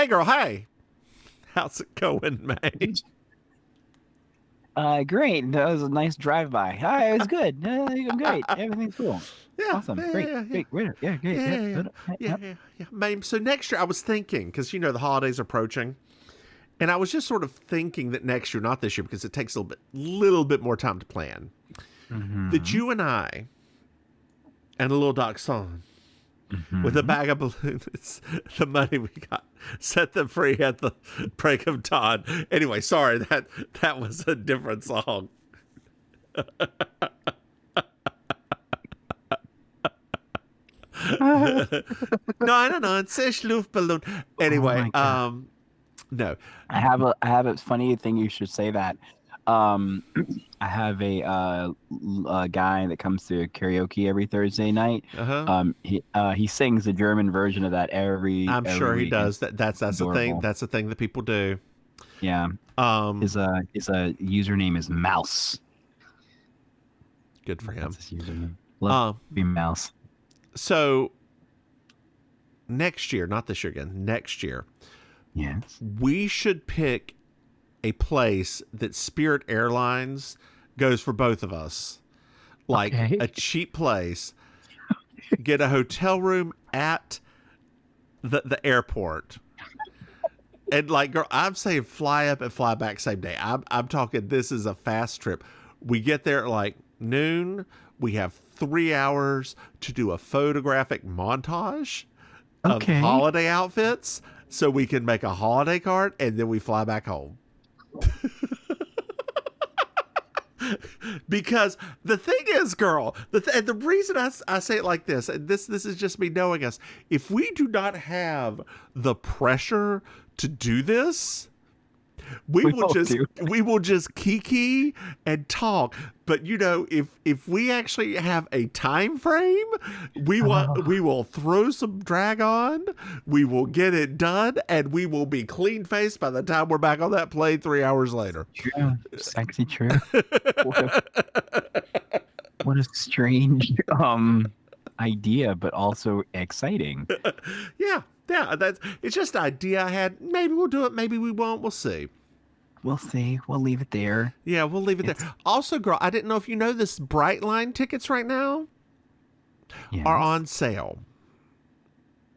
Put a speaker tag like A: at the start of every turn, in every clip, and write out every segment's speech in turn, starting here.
A: Hey, girl. Hey. How's it going, man?
B: Great. That was a nice drive-by. Hi, it was good. I'm great. Everything's cool.
A: Yeah,
B: Awesome.
A: yeah,
B: Great.
A: yeah, yeah.
B: Great. Great. Yeah, great.
A: Yeah,
B: Yep.
A: yeah, yeah.
B: Yep. Yep.
A: Yeah,
B: Yep.
A: yeah, yeah. Ma'am, so next year I was thinking, because, the holidays are approaching, and I was just sort of thinking that next year, not this year, because it takes a little bit more time to plan, that
B: Mm-hmm.
A: you and I and a little dachshund with a
B: Mm-hmm.
A: bag of balloons, the money we got, set them free at the break of dawn. Anyway, sorry, that was a different song. Nein, c'est Luftballon.
B: Oh
A: Anyway,
B: my God.
A: no.
B: I have a funny thing you should say that. Um, I have a guy that comes to karaoke every Thursday night.
A: Uh-huh.
B: He sings the German version of that every
A: I'm
B: every
A: sure he
B: week.
A: does.
B: It's
A: That's the thing.
B: adorable.
A: That's the thing that people do.
B: Yeah.
A: Um,
B: His username is Mouse.
A: good for
B: That's
A: him.
B: his username. Love
A: Um,
B: you, Mouse.
A: so next year, not this year again, next year,
B: Yes.
A: we should pick a place that Spirit Airlines goes for both of us. Like
B: Okay.
A: a cheap place, get a hotel room at the airport. And like, girl, I'm saying fly up and fly back same day. I'm talking this is a fast trip. We get there at like noon. We have 3 hours to do a photographic montage of
B: Okay.
A: holiday outfits so we can make a holiday card, and then we fly back home. Because the thing is, girl, and the reason I say it like this, and this is just me knowing us, if we do not have the pressure to do this, we
B: We
A: will
B: both
A: just
B: do.
A: we will just kiki and talk. But if we actually have a time frame, we will throw some drag on, we will get it done, and we will be clean faced by the time we're back on that plane 3 hours later.
B: True. Sexy true. What a, what a strange idea, but also exciting.
A: Yeah, yeah, it's just an idea I had. Maybe we'll do it, maybe we won't. We'll see.
B: We'll see. We'll leave it there.
A: Yeah, we'll leave it
B: It's
A: there. Also, girl, I didn't know if you know this. Brightline tickets right now are
B: yes.
A: on sale.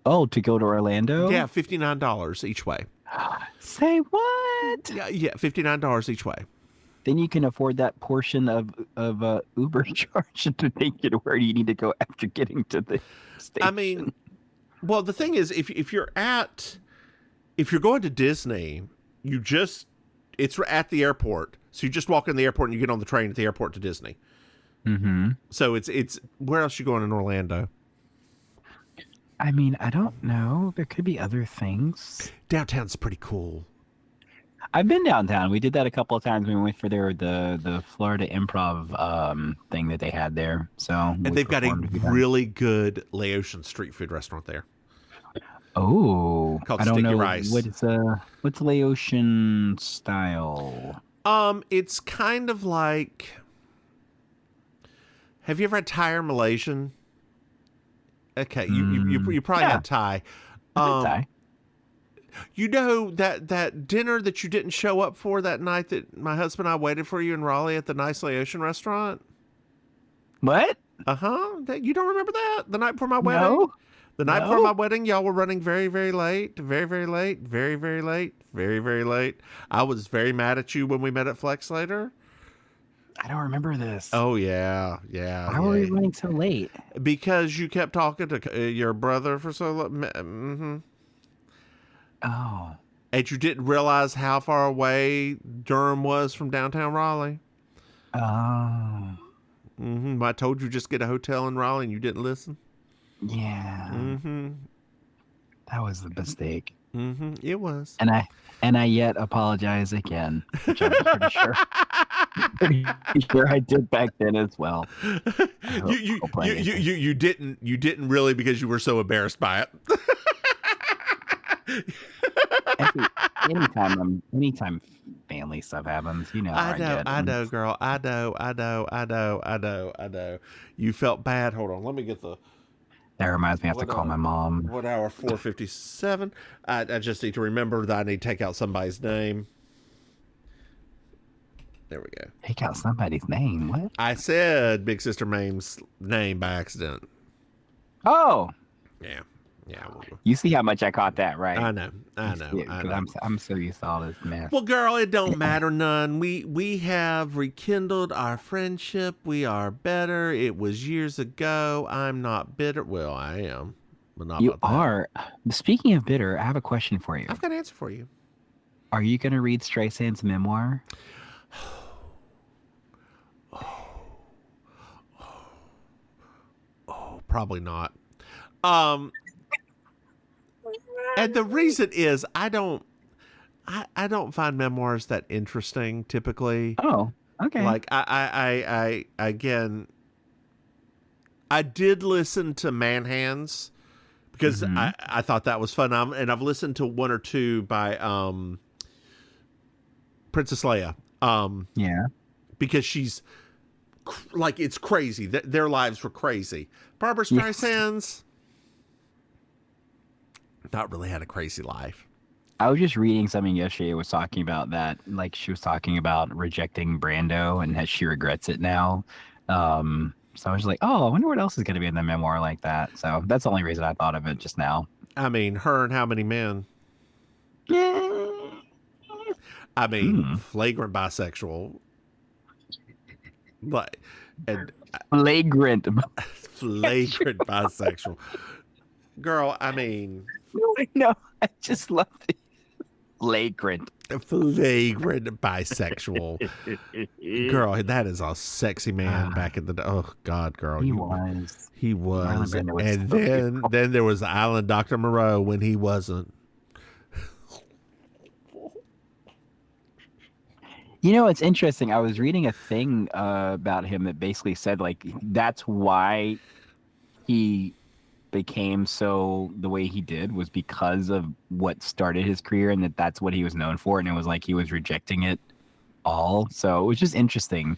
B: Oh, to go to Orlando?
A: Yeah, $59 each way.
B: Say what?
A: Yeah, $59 each way.
B: Then you can afford that portion of Uber charge to take you to where you need to go after getting to the station.
A: I mean, well, the thing is, if you're going to Disney, it's at the airport. So you just walk in the airport and you get on the train at the airport to Disney.
B: Mm-hmm.
A: So it's where else you going in Orlando?
B: I mean, I don't know. There could be other things.
A: Downtown's pretty cool.
B: I've been downtown. We did that a couple of times when we went for the Florida Improv thing that they had there. So
A: And they've got a really good Laotian street food restaurant there.
B: Oh,
A: Called
B: I don't
A: Sticky
B: know
A: Rice.
B: what's Laotian style.
A: It's kind of like. Have you ever had Thai or Malaysian? Okay, you probably
B: Yeah.
A: had Thai.
B: Thai.
A: You know that dinner that you didn't show up for that night that my husband and I waited for you in Raleigh at the nice Laotian restaurant?
B: What?
A: That you don't remember that? The night before my wedding?
B: No.
A: The night before
B: No.
A: my wedding, y'all were running very, very late, very, very late, very, very late, very, very late. I was very mad at you when we met at Flex later.
B: I don't remember this.
A: Oh yeah, yeah.
B: Why were we running so late?
A: Because you kept talking to your brother for so long. Mm-hmm.
B: Oh.
A: And you didn't realize how far away Durham was from downtown Raleigh.
B: Oh.
A: Mm-hmm. I told you just get a hotel in Raleigh and you didn't listen.
B: Yeah.
A: Mm-hmm.
B: That was the mistake.
A: Mm-hmm. It was.
B: And I yet apologize again, which I'm pretty sure I did back then as well.
A: You didn't really because you were so embarrassed by it.
B: Anytime family stuff happens, you know.
A: I know, girl. I know. You felt bad. Hold on. Let me get the
B: That reminds me, I have to call my mom.
A: 1 hour 4:57. I just need to remember that I need to take out somebody's name. There we go.
B: Take out somebody's name. What?
A: I said Big Sister Maim's name by accident.
B: Oh.
A: Yeah.
B: You see how much I caught that, right?
A: I know.
B: I'm so used to all this mess.
A: Well, girl, it don't matter none. We have rekindled our friendship. We are better. It was years ago. I'm not bitter. Well, I am, but not.
B: You
A: about that.
B: are. Speaking of bitter, I have a question for you.
A: I've got an answer for you.
B: Are you going to read Streisand's memoir?
A: Probably not. And the reason is I don't find memoirs that interesting typically.
B: Oh, okay.
A: Like I again, I did listen to Manhands because I thought that was fun. And I've listened to one or two by Princess Leia.
B: Yeah.
A: Because she's like, it's crazy. Their lives were crazy. Barbara Streisand's not really had a crazy life.
B: I was just reading something yesterday. It was talking about that. Like, she was talking about rejecting Brando and how she regrets it now. So I was like, oh, I wonder what else is going to be in the memoir like that. So that's the only reason I thought of it just now.
A: I mean, her and how many men?
B: Yeah.
A: I mean, flagrant bisexual. But
B: flagrant
A: bisexual. Girl, I mean,
B: no, I just love it. Flagrant
A: bisexual. Girl, that is a sexy man back in the day. Oh God, girl. He was. And then there was Island Dr. Moreau when he wasn't.
B: You know, it's interesting. I was reading a thing about him that basically said, like, that's why he became so the way he did was because of what started his career, and that's what he was known for. And it was like he was rejecting it all. So it was just interesting.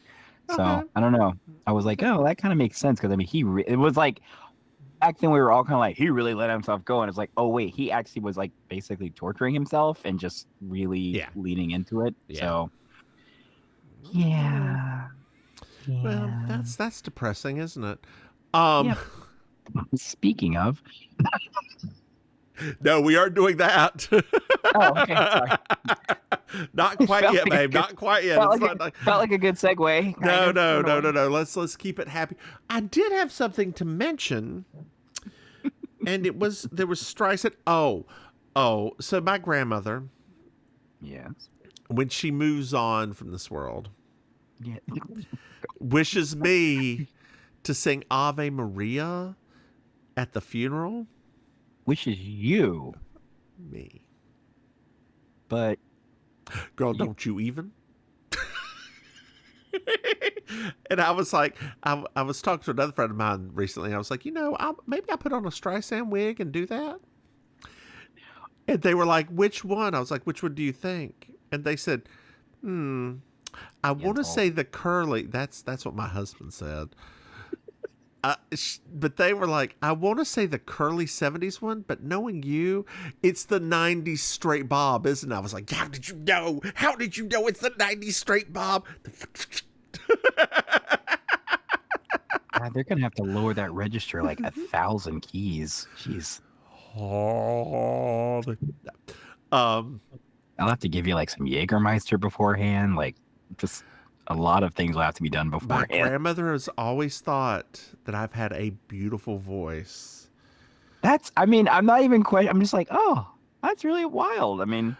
B: So I don't know. I was like, oh, that kind of makes sense. Because I mean, it was like back then we were all kind of like, he really let himself go. And it's like, oh, wait, he actually was like basically torturing himself and just really leaning into it. Yeah. So. Yeah.
A: Well, that's depressing, isn't it?
B: Speaking of.
A: No, we aren't doing that.
B: Oh, okay. Sorry.
A: Not quite yet, babe. Not quite yet.
B: Felt like a good segue.
A: No. Let's keep it happy. I did have something to mention, and there was Streisand. Oh. So my grandmother.
B: Yes.
A: When she moves on from this world, wishes me to sing Ave Maria at the funeral.
B: Wishes you.
A: Me.
B: But.
A: Girl, don't you even? And I was like, I was talking to another friend of mine recently. I was like, maybe I'll put on a Streisand wig and do that. And they were like, which one? I was like, which one do you think? And they said, I want to say the curly. That's what my husband said. But they were like, I want to say the curly 70s one, but knowing you, it's the 90s straight bob, isn't it? I was like, how did you know? How did you know it's the 90s straight bob?
B: God, they're going to have to lower that register like 1,000 keys. Jeez. I'll have to give you like some Jägermeister beforehand. Like, just a lot of things will have to be done beforehand.
A: My grandmother has always thought that I've had a beautiful voice.
B: I'm not even quite, I'm just like, oh, that's really wild. I mean,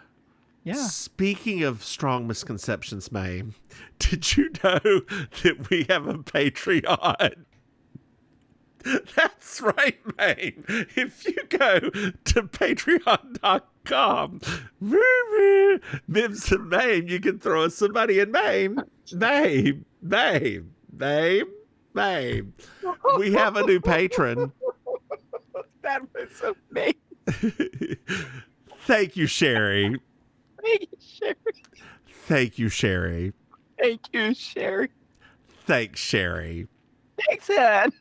B: yeah.
A: Speaking of strong misconceptions, Maim, did you know that we have a Patreon? That's right, Maim. If you go to patreon.com, Mims and Maim, you can throw us some money in Maim. We have a new patron.
B: That was amazing.
A: Thank you, Sheri.
B: Thank you, Sheri.
A: Thank you, Sheri.
B: Thank you, Sheri.
A: Thanks, Sheri.
B: Thanks, Ed.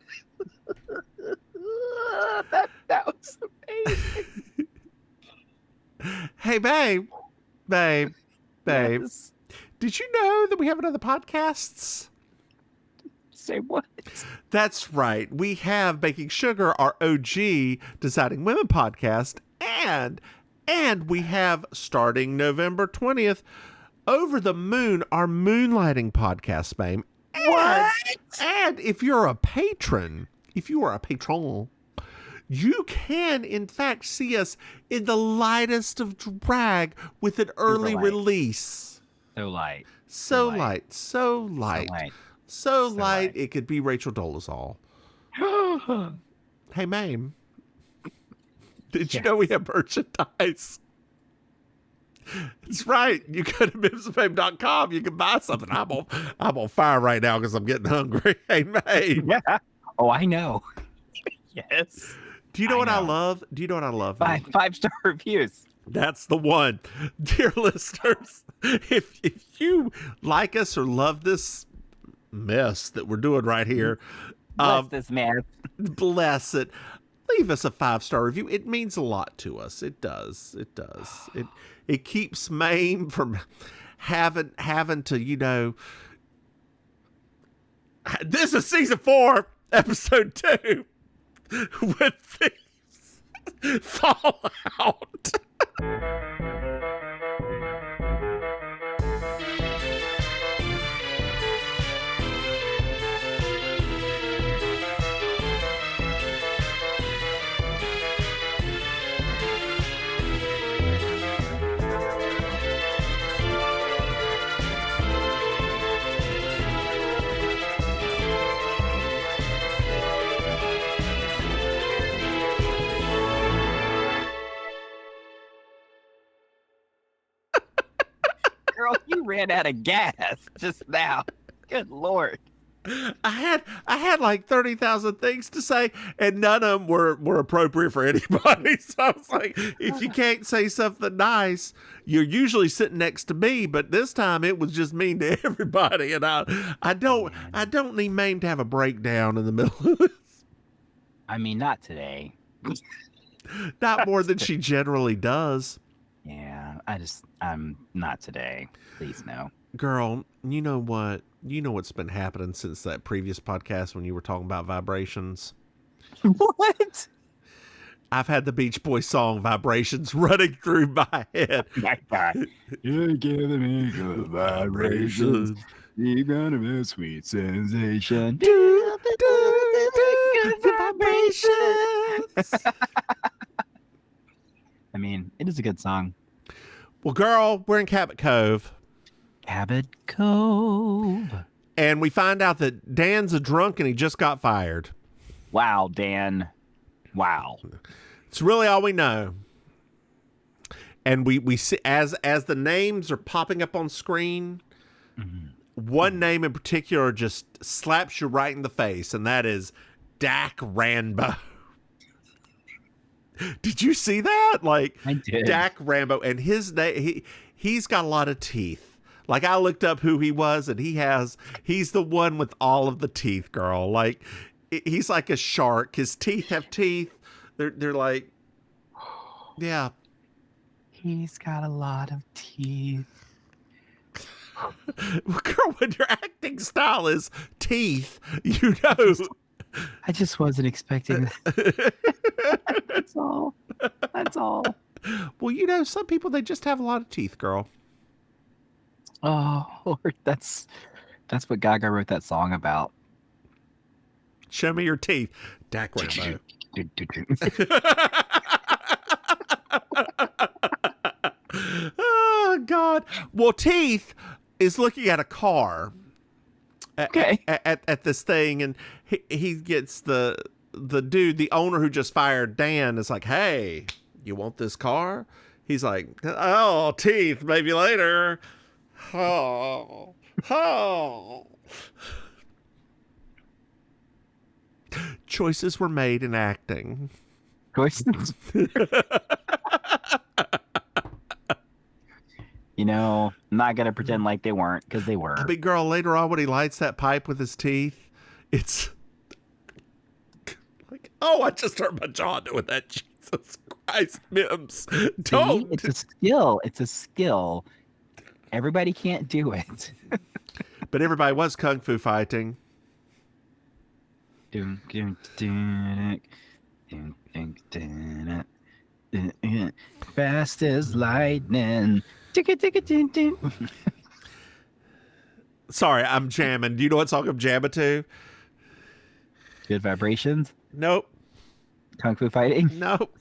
B: That was amazing.
A: Hey, babe.
B: Yes.
A: Did you know that we have another podcast?
B: Say what?
A: That's right. We have Baking Sugar, our OG Deciding Women podcast, and we have, starting November 20th, Over the Moon, our Moonlighting podcast, Maim.
B: What?
A: And if you're a patron, you can, in fact, see us in the lightest of drag with an early release.
B: So light.
A: So light. It could be Rachel Dolezal. Hey, Maim. Did you know we have merchandise? That's right. You go to mimsandmaim.com. You can buy something. I'm on fire right now because I'm getting hungry. Hey, Maim.
B: Yeah. Oh, I know. Yes.
A: Do you know what I love?
B: Five-star reviews.
A: That's the one. Dear listeners, if you like us or love this mess that we're doing right here,
B: Bless this man.
A: Bless it. Leave us a 5-star review. It means a lot to us. It does. It keeps Maim from having to, this is season 4, episode 2 with Thieves Fallout.
B: Girl, you ran out of gas just now. Good Lord.
A: I had like 30,000 things to say, and none of them were appropriate for anybody. So I was like, if you can't say something nice, you're usually sitting next to me, but this time it was just mean to everybody. And I don't need Maim to have a breakdown in the middle of this.
B: I mean, not today.
A: Not more than she generally does.
B: Yeah, I'm not today. Please no.
A: Girl, you know what? You know what's been happening since that previous podcast when you were talking about vibrations?
B: What?
A: I've had the Beach Boys song Vibrations running through my head.
B: My God. You're giving me good vibrations. You're gonna be a sweet sensation.
A: Good vibrations.
B: I mean, it is a good song.
A: Well, girl, we're in Cabot Cove.
B: Cabot Cove.
A: And we find out that Dan's a drunk and he just got fired.
B: Wow, Dan. Wow.
A: It's really all we know. And we see as the names are popping up on screen, one name in particular just slaps you right in the face, and that is Dak Rambo. Did you see that? Like,
B: I did.
A: Dak Rambo, and his name, he's got a lot of teeth. Like, I looked up who he was, and he's the one with all of the teeth, girl. Like, he's like a shark. His teeth have teeth. They're like, yeah.
B: He's got a lot of teeth.
A: Well, girl, when your acting style is teeth, you know.
B: I just wasn't expecting that. That's all. That's all.
A: Well, you know, some people, they just have a lot of teeth, girl.
B: Oh, Lord, that's what Gaga wrote that song about.
A: Show me your teeth, Dak Rambo. Oh, God. Well, Teeth is looking at a car.
B: Okay.
A: At this thing, and he gets the dude, the owner who just fired Dan, is like, hey, you want this car? He's like, oh, Teeth, maybe later. Oh. Choices were made in acting.
B: Choices. You know, I'm not going to pretend like they weren't, because they were.
A: Big girl, later on when he lights that pipe with his teeth, it's like, Oh, I just hurt my jaw doing that. Jesus Christ, Mims.
B: See, it's a skill. It's a skill. Everybody can't do it.
A: But everybody was kung fu fighting.
B: Fast as lightning.
A: Sorry, I'm jamming. Do you know what song I'm jamming to?
B: Good Vibrations?
A: Nope.
B: Kung Fu Fighting?
A: Nope.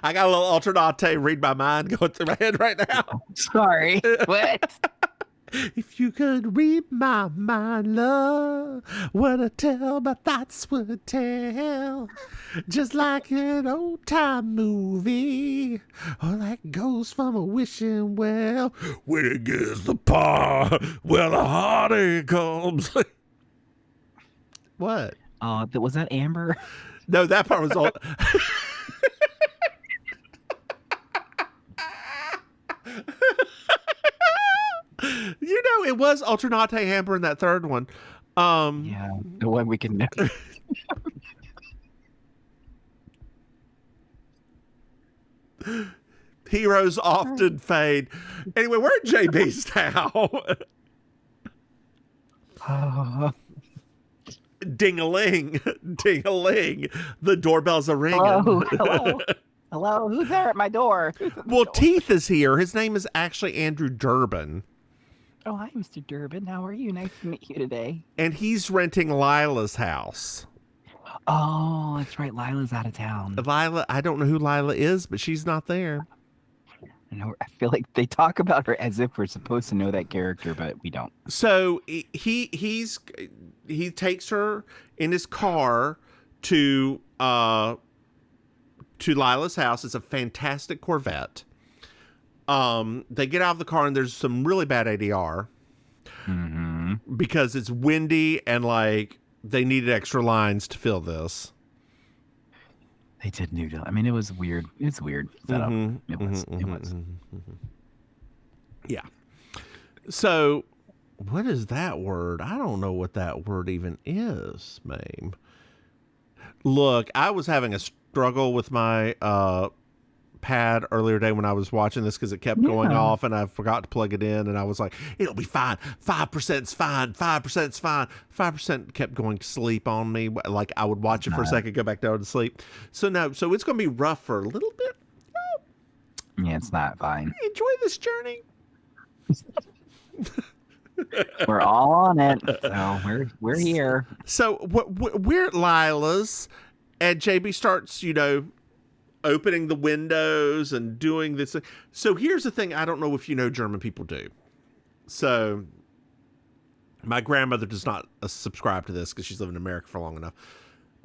A: I got a little alternate read my mind going through my head right now.
B: Sorry. What?
A: If you could read my mind, love, what I tell, my thoughts would tell. Just like an old time movie, or like ghosts from a wishing well. When it gets the power, well, the heartache comes. What?
B: Was that Amber?
A: No, that part was all. You know, it was Alternate Hamper in that third one.
B: Yeah, the one we can know.
A: Heroes often fade. Anyway, we're at JB's now. Ding-a-ling. Ding-a-ling. The doorbell's a ringing.
B: Hello. Hello. Who's there at my door?
A: Well, Teeth is here. His name is actually Andrew Durbin.
B: Oh, hi, Mr. Durbin. How are you? Nice to meet you today.
A: And he's renting Lila's house.
B: Oh, that's right. Lila's out of town.
A: Lila, I don't know who Lila is, but she's not there.
B: I feel like they talk about her as if we're supposed to know that character, but we don't.
A: So he takes her in his car to Lila's house. It's a fantastic Corvette. They get out of the car and there's some really bad ADR because it's windy and like they needed extra lines to fill this.
B: They did noodle. I mean, it was weird. It's weird setup. It was.
A: Yeah. So, what is that word? I don't know what that word even is, Maim. Look, I was having a struggle with my pad earlier today when I was watching this because it kept going off and I forgot to plug it in and I was like, it'll be fine. 5%'s fine. 5%'s fine. 5% kept going to sleep on me. Like I would watch it for a second, go back down to sleep. So it's going to be rough for a little bit.
B: Yeah, it's not fine.
A: Enjoy this journey.
B: We're all on it. So we're here.
A: So we're at Lila's and JB starts, opening the windows and doing this. So here's the thing. I don't know if you know German people do. So my grandmother does not subscribe to this because she's lived in America for long enough.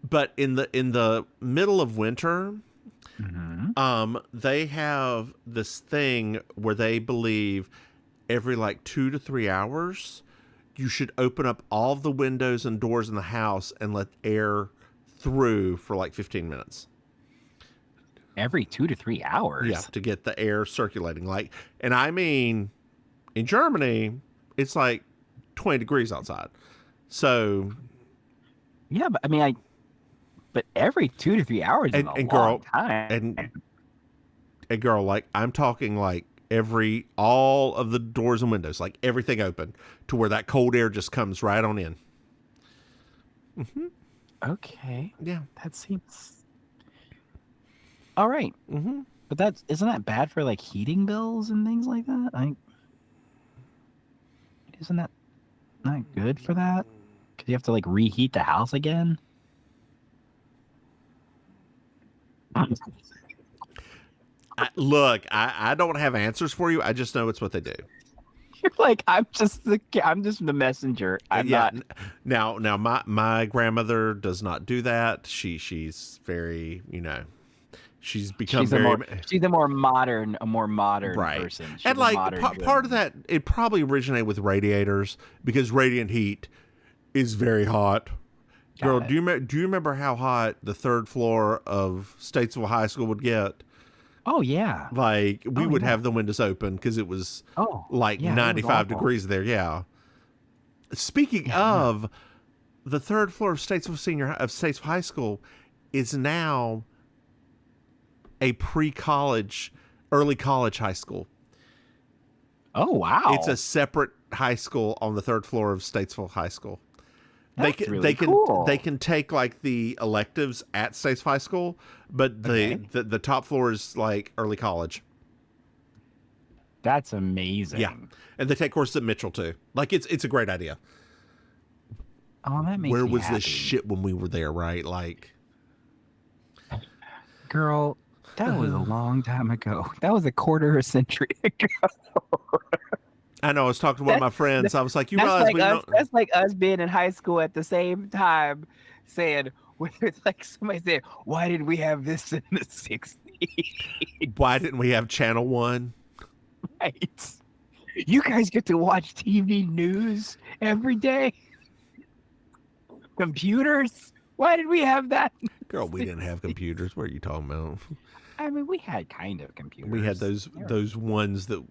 A: But in the middle of winter, they have this thing where they believe every like 2 to 3 hours, you should open up all the windows and doors in the house and let air through for like 15 minutes.
B: Every 2 to 3 hours.
A: Yeah, to get the air circulating. And I mean, in Germany, it's like 20 degrees outside. So,
B: yeah, but I mean, but every 2 to 3 hours is a long time.
A: And girl, like I'm talking like all of the doors and windows, like everything open to where that cold air just comes right on in.
B: Okay.
A: Yeah,
B: that seems. All right. But isn't that bad for like heating bills and things like that? Isn't that not good for that? Because you have to like reheat the house again.
A: I don't have answers for you. I just know it's what they do.
B: You're like, I'm just the messenger. I'm not.
A: Now my grandmother does not do that. She's very, she's become she's
B: a more modern right. person. She's
A: and like part of that, it probably originated with radiators because radiant heat is very hot. Girl, do you remember how hot the third floor of Statesville High School would get?
B: Oh yeah.
A: Like we would have the windows open because it was 95 degrees there. Yeah. Speaking of, the third floor of Statesville High School is now a pre-college, early college high school.
B: Oh, wow.
A: It's a separate high school on the third floor of Statesville High School.
B: That's cool.
A: They can take like the electives at Statesville High School, but the top floor is like early college.
B: That's amazing.
A: Yeah, and they take courses at Mitchell too. Like it's a great idea.
B: Oh, that makes
A: Where
B: me
A: was
B: happy.
A: this shit when we were there? Right, like,
B: girl, that was a long time ago. That was a quarter of a century ago.
A: I know. I was talking to one of my friends. I was like, "You
B: That's
A: realize
B: like
A: we
B: us.
A: don't."
B: That's like us being in high school at the same time, saying, it's like somebody said, "Why did we have this in the '60s?
A: Why didn't we have Channel 1?
B: Right? You guys get to watch TV news every day. Computers. Why did we have that?
A: Girl, we didn't have computers. What are you talking about?
B: I mean, we had kind of computers.
A: We had those ones that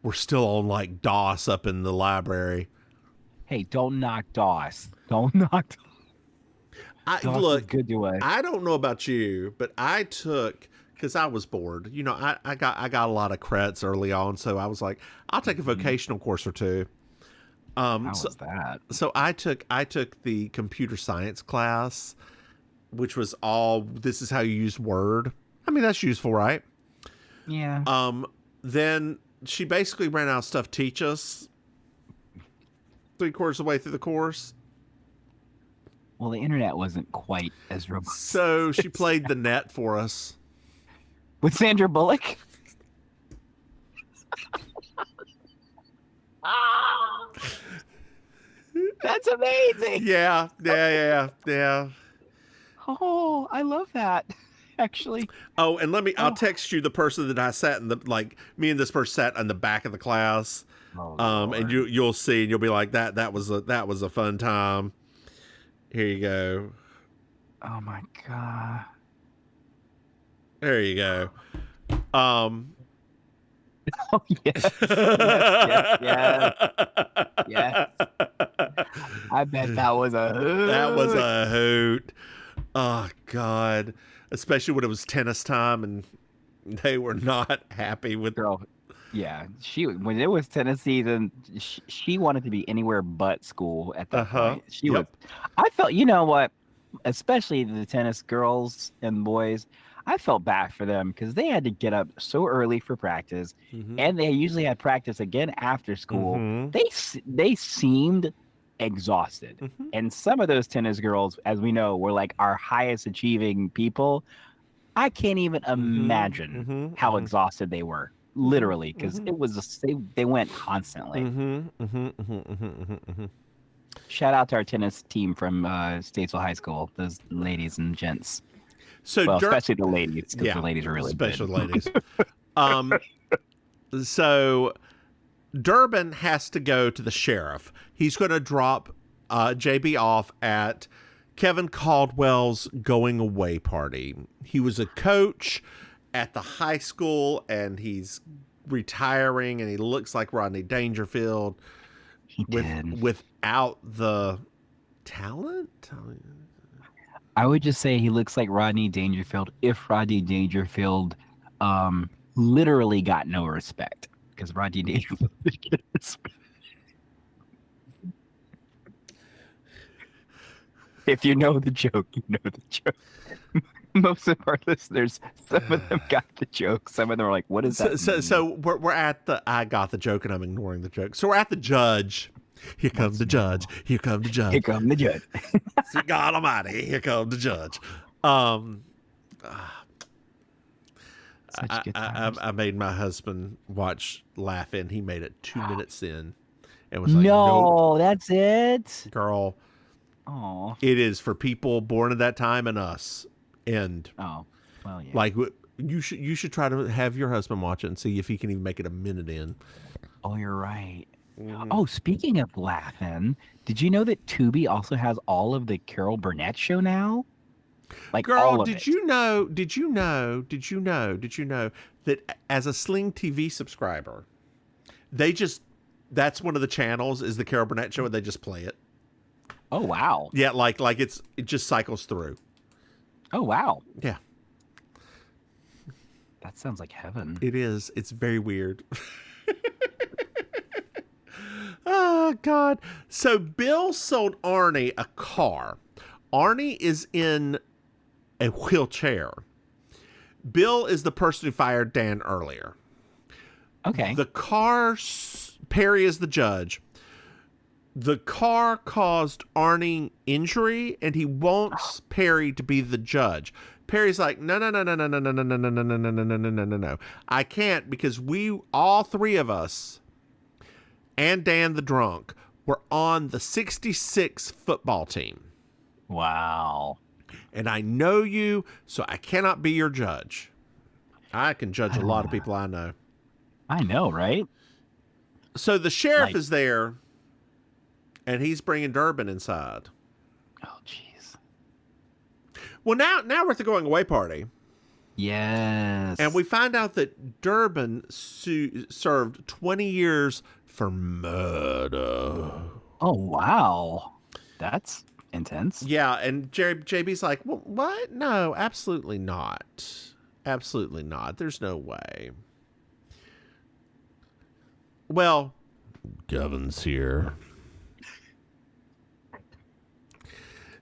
A: were still on like DOS up in the library.
B: Hey, don't knock DOS. Don't knock. DOS
A: Look,
B: is good to us.
A: I don't know about you, but I took, because I was bored. You know, I got a lot of credits early on, so I was like, I'll take a vocational course or two.
B: How was that?
A: So I took the computer science class, which was all, this is how you use Word. I mean, that's useful, right?
B: Yeah.
A: Then she basically ran out of stuff to teach us 3/4 of the way through the course.
B: Well, the internet wasn't quite as robust.
A: So she played the net for us.
B: With Sandra Bullock? That's amazing.
A: Yeah.
B: Oh, I love that. Actually.
A: Oh, and I'll text you the person that I sat in me and this person sat in the back of the class. And you'll see, and you'll be like, that was a fun time. Here you go.
B: Oh my God.
A: There you go.
B: Oh yes. Yes. I bet that was a hoot.
A: That was a hoot. Oh God. Especially when it was tennis time and they were not happy with
B: girl. Yeah, when it was tennis season, she wanted to be anywhere but school at that point. She was. I felt, you know what, especially the tennis girls and boys, I felt bad for them because they had to get up so early for practice, and they usually had practice again after school. They seemed exhausted, and some of those tennis girls, as we know, were like our highest achieving people. I can't even imagine how exhausted they were. Literally, because it was they went constantly. Shout out to our tennis team from Statesville High School, those ladies and gents.
A: So
B: especially the ladies, because the ladies are really
A: special
B: good.
A: Ladies. So Durbin has to go to the sheriff. He's going to drop JB off at Kevin Caldwell's going away party. He was a coach at the high school, and he's retiring, and he looks like Rodney Dangerfield without the talent.
B: I would just say he looks like Rodney Dangerfield if Rodney Dangerfield literally got no respect, because Rodney Dangerfield did get respect. If you know the joke, you know the joke. Most of our listeners, some of them got the joke. Some of them are like, what is that?
A: So we're at the, I got the joke and I'm ignoring the joke. So we're at the judge. Here comes the judge. Here comes the judge.
B: Here comes the judge.
A: God almighty. Here comes the judge. I made my husband watch Laughing. He made it 2 minutes in. And was like,
B: no, that's it?
A: Girl.
B: Oh.
A: It is for people born at that time and us. And
B: well, yeah.
A: Like you should try to have your husband watch it and see if he can even make it a minute in.
B: Oh, you're right. Oh, speaking of Laughing, did you know that Tubi also has all of the Carol Burnett show now? Like,
A: girl,
B: all of
A: did you know that as a Sling TV subscriber, they just That's one of the channels is the Carol Burnett show, and they just play it.
B: Oh wow.
A: Yeah, like it just cycles through.
B: Oh wow.
A: Yeah.
B: That sounds like heaven.
A: It is. It's very weird. Oh, God. So Bill sold Arnie a car. Arnie is in a wheelchair. Bill is the person who fired Dan earlier.
B: Okay.
A: The car, Perry is the judge. The car caused Arnie injury, and he wants Perry to be the judge. Perry's like, no. I can't, because all three of us, and Dan the drunk, were on the 66 football team.
B: Wow.
A: And I know you, so I cannot be your judge. I can judge a lot of people I know.
B: I know, right?
A: So the sheriff is there, and he's bringing Durbin inside.
B: Oh, jeez.
A: Well, now we're at the going away party.
B: Yes.
A: And we find out that Durbin served 20 years for murder.
B: Oh, wow. That's intense.
A: Yeah, and JB's like, well, what? No, absolutely not. Absolutely not. There's no way. Well, Kevin's here.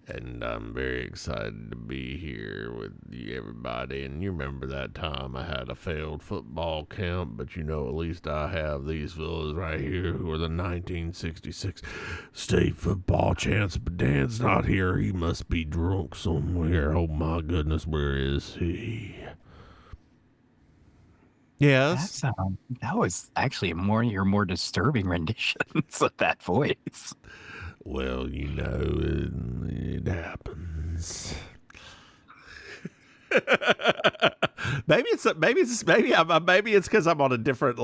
A: And I'm very excited to be here with everybody. And you remember that time I had a failed football camp, but at least I have these fellas right here who are the 1966 state football champs. But Dan's not here. He must be drunk somewhere. Oh my goodness, where is he? Yes.
B: That was actually your more disturbing renditions of that voice.
A: Well, it happens. maybe it's because I'm on a different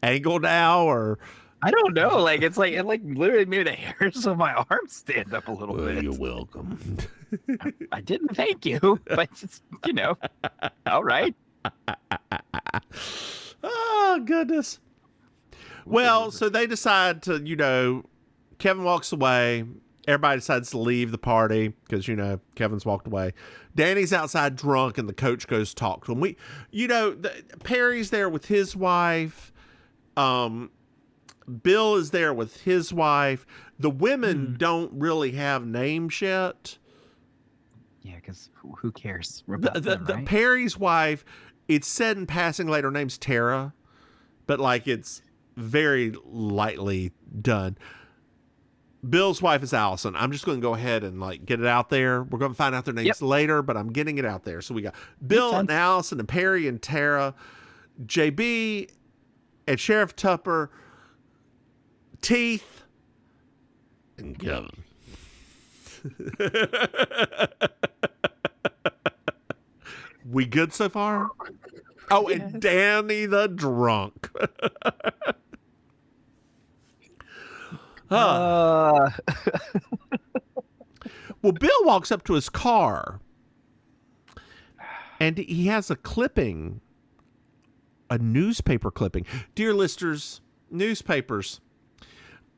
A: angle now, or
B: I don't know. It literally made the hairs of my arms stand up a little bit.
A: You're welcome.
B: I didn't thank you, but it's, all right.
A: Oh goodness. Well, so they decide to, Kevin walks away. Everybody decides to leave the party because, Kevin's walked away. Danny's outside drunk, and the coach goes talk to him. Perry's there with his wife. Bill is there with his wife. The women don't really have names yet.
B: Yeah, because who cares about them, right?
A: Perry's wife, it's said in passing later, her name's Tara, but it's very lightly done. Bill's wife is Allison. I'm just going to go ahead and get it out there. We're going to find out their names later, but I'm getting it out there. So we got Bill and Allison and Perry and Tara, JB and Sheriff Tupper, Teeth, and Kevin. We good so far? Oh, and Danny the drunk. Well, Bill walks up to his car, and he has a newspaper clipping. Dear listeners, newspapers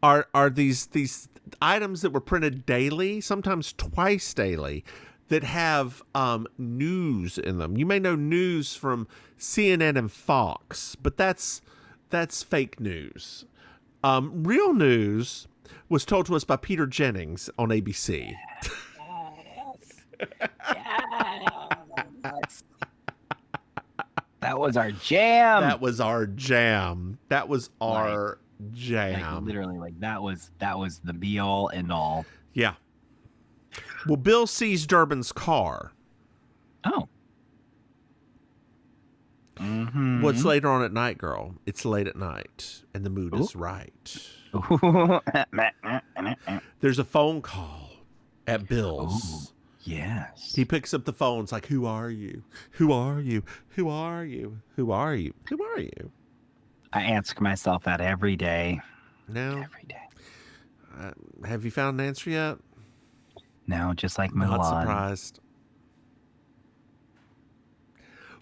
A: are these items that were printed daily, sometimes twice daily, that have news in them. You may know news from CNN and Fox, but that's fake news. Real news was told to us by Peter Jennings on ABC.
B: Yes. That was our jam.
A: That was our jam.
B: Literally, that was the be all end all.
A: Yeah. Well, Bill sees Durbin's car.
B: Oh. Mm-hmm.
A: What's later on at night, girl? It's late at night, and the mood is right. There's a phone call at Bill's.
B: Ooh, yes.
A: He picks up the phone. It's like, who are you? Who are you? Who are you? Who are you? Who are you?
B: I ask myself that every day.
A: No.
B: Every day.
A: Have you found an answer yet?
B: No, just like Mulan.
A: Not surprised.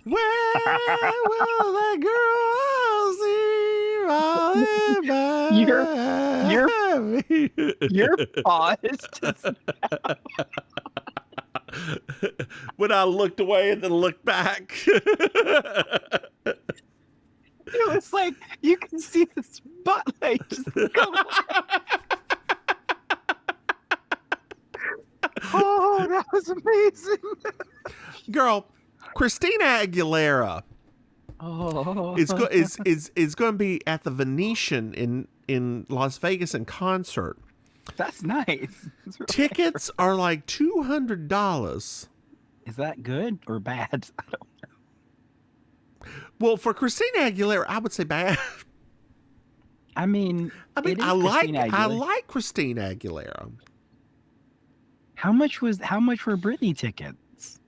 A: Where will the girls see
B: Your your pause just
A: when I looked away and then looked back.
B: it was like you can see the spotlight just go. Oh, that was amazing.
A: Girl, Christina Aguilera is going to be at the Venetian in Las Vegas in concert.
B: That's nice. That's really
A: Tickets are like $200.
B: Is that good or bad? I don't know.
A: Well, for Christina Aguilera, I would say bad.
B: I mean,
A: I like Christina Aguilera.
B: How much were Britney tickets?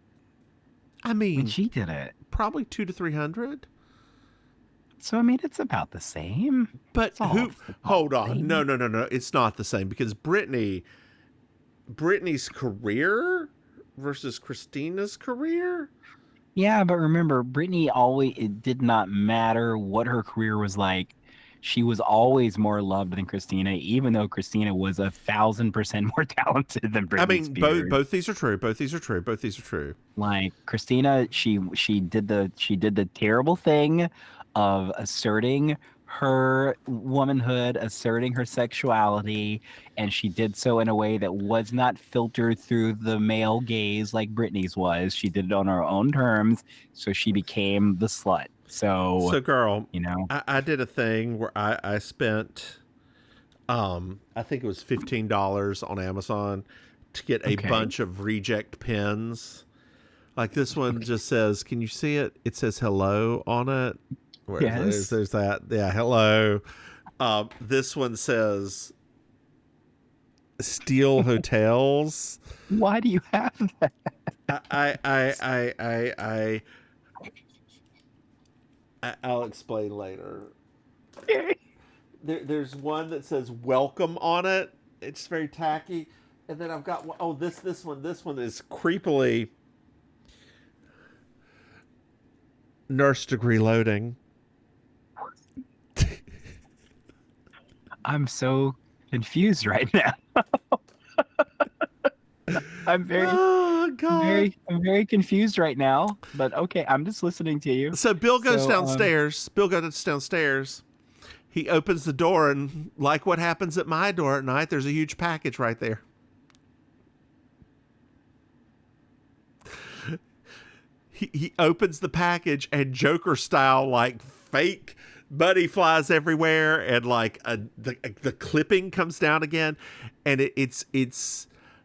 A: I mean,
B: when she did it,
A: probably $200 to $300.
B: So I mean, it's about the same.
A: But hold on, no, it's not the same because Britney's career versus Christina's career.
B: Yeah, but remember, it did not matter what her career was like. She was always more loved than Christina, even though Christina was 1,000% more talented than Britney.
A: I mean,
B: Spears.
A: both these are true.
B: Like Christina, she did the terrible thing of asserting her womanhood, asserting her sexuality, and she did so in a way that was not filtered through the male gaze like Britney's was. She did it on her own terms, so she became the slut. So
A: girl,
B: you know,
A: I did a thing where I spent, I think it was $15 on Amazon to get a bunch of reject pins. Like this one just says, can you see it? It says hello on it.
B: Yes.
A: There's that. Yeah, hello. This one says Steel Hotels.
B: Why do you have that?
A: I'll explain later. There's one that says welcome on it. It's very tacky. And then I've got one, this one is creepily nurse degree loading.
B: I'm so confused right now. I'm very confused right now. But okay, I'm just listening to you.
A: So Bill goes downstairs. He opens the door, and like what happens at my door at night, there's a huge package right there. He opens the package, and Joker style, like fake Buddy flies everywhere, and like the clipping comes down again, and it's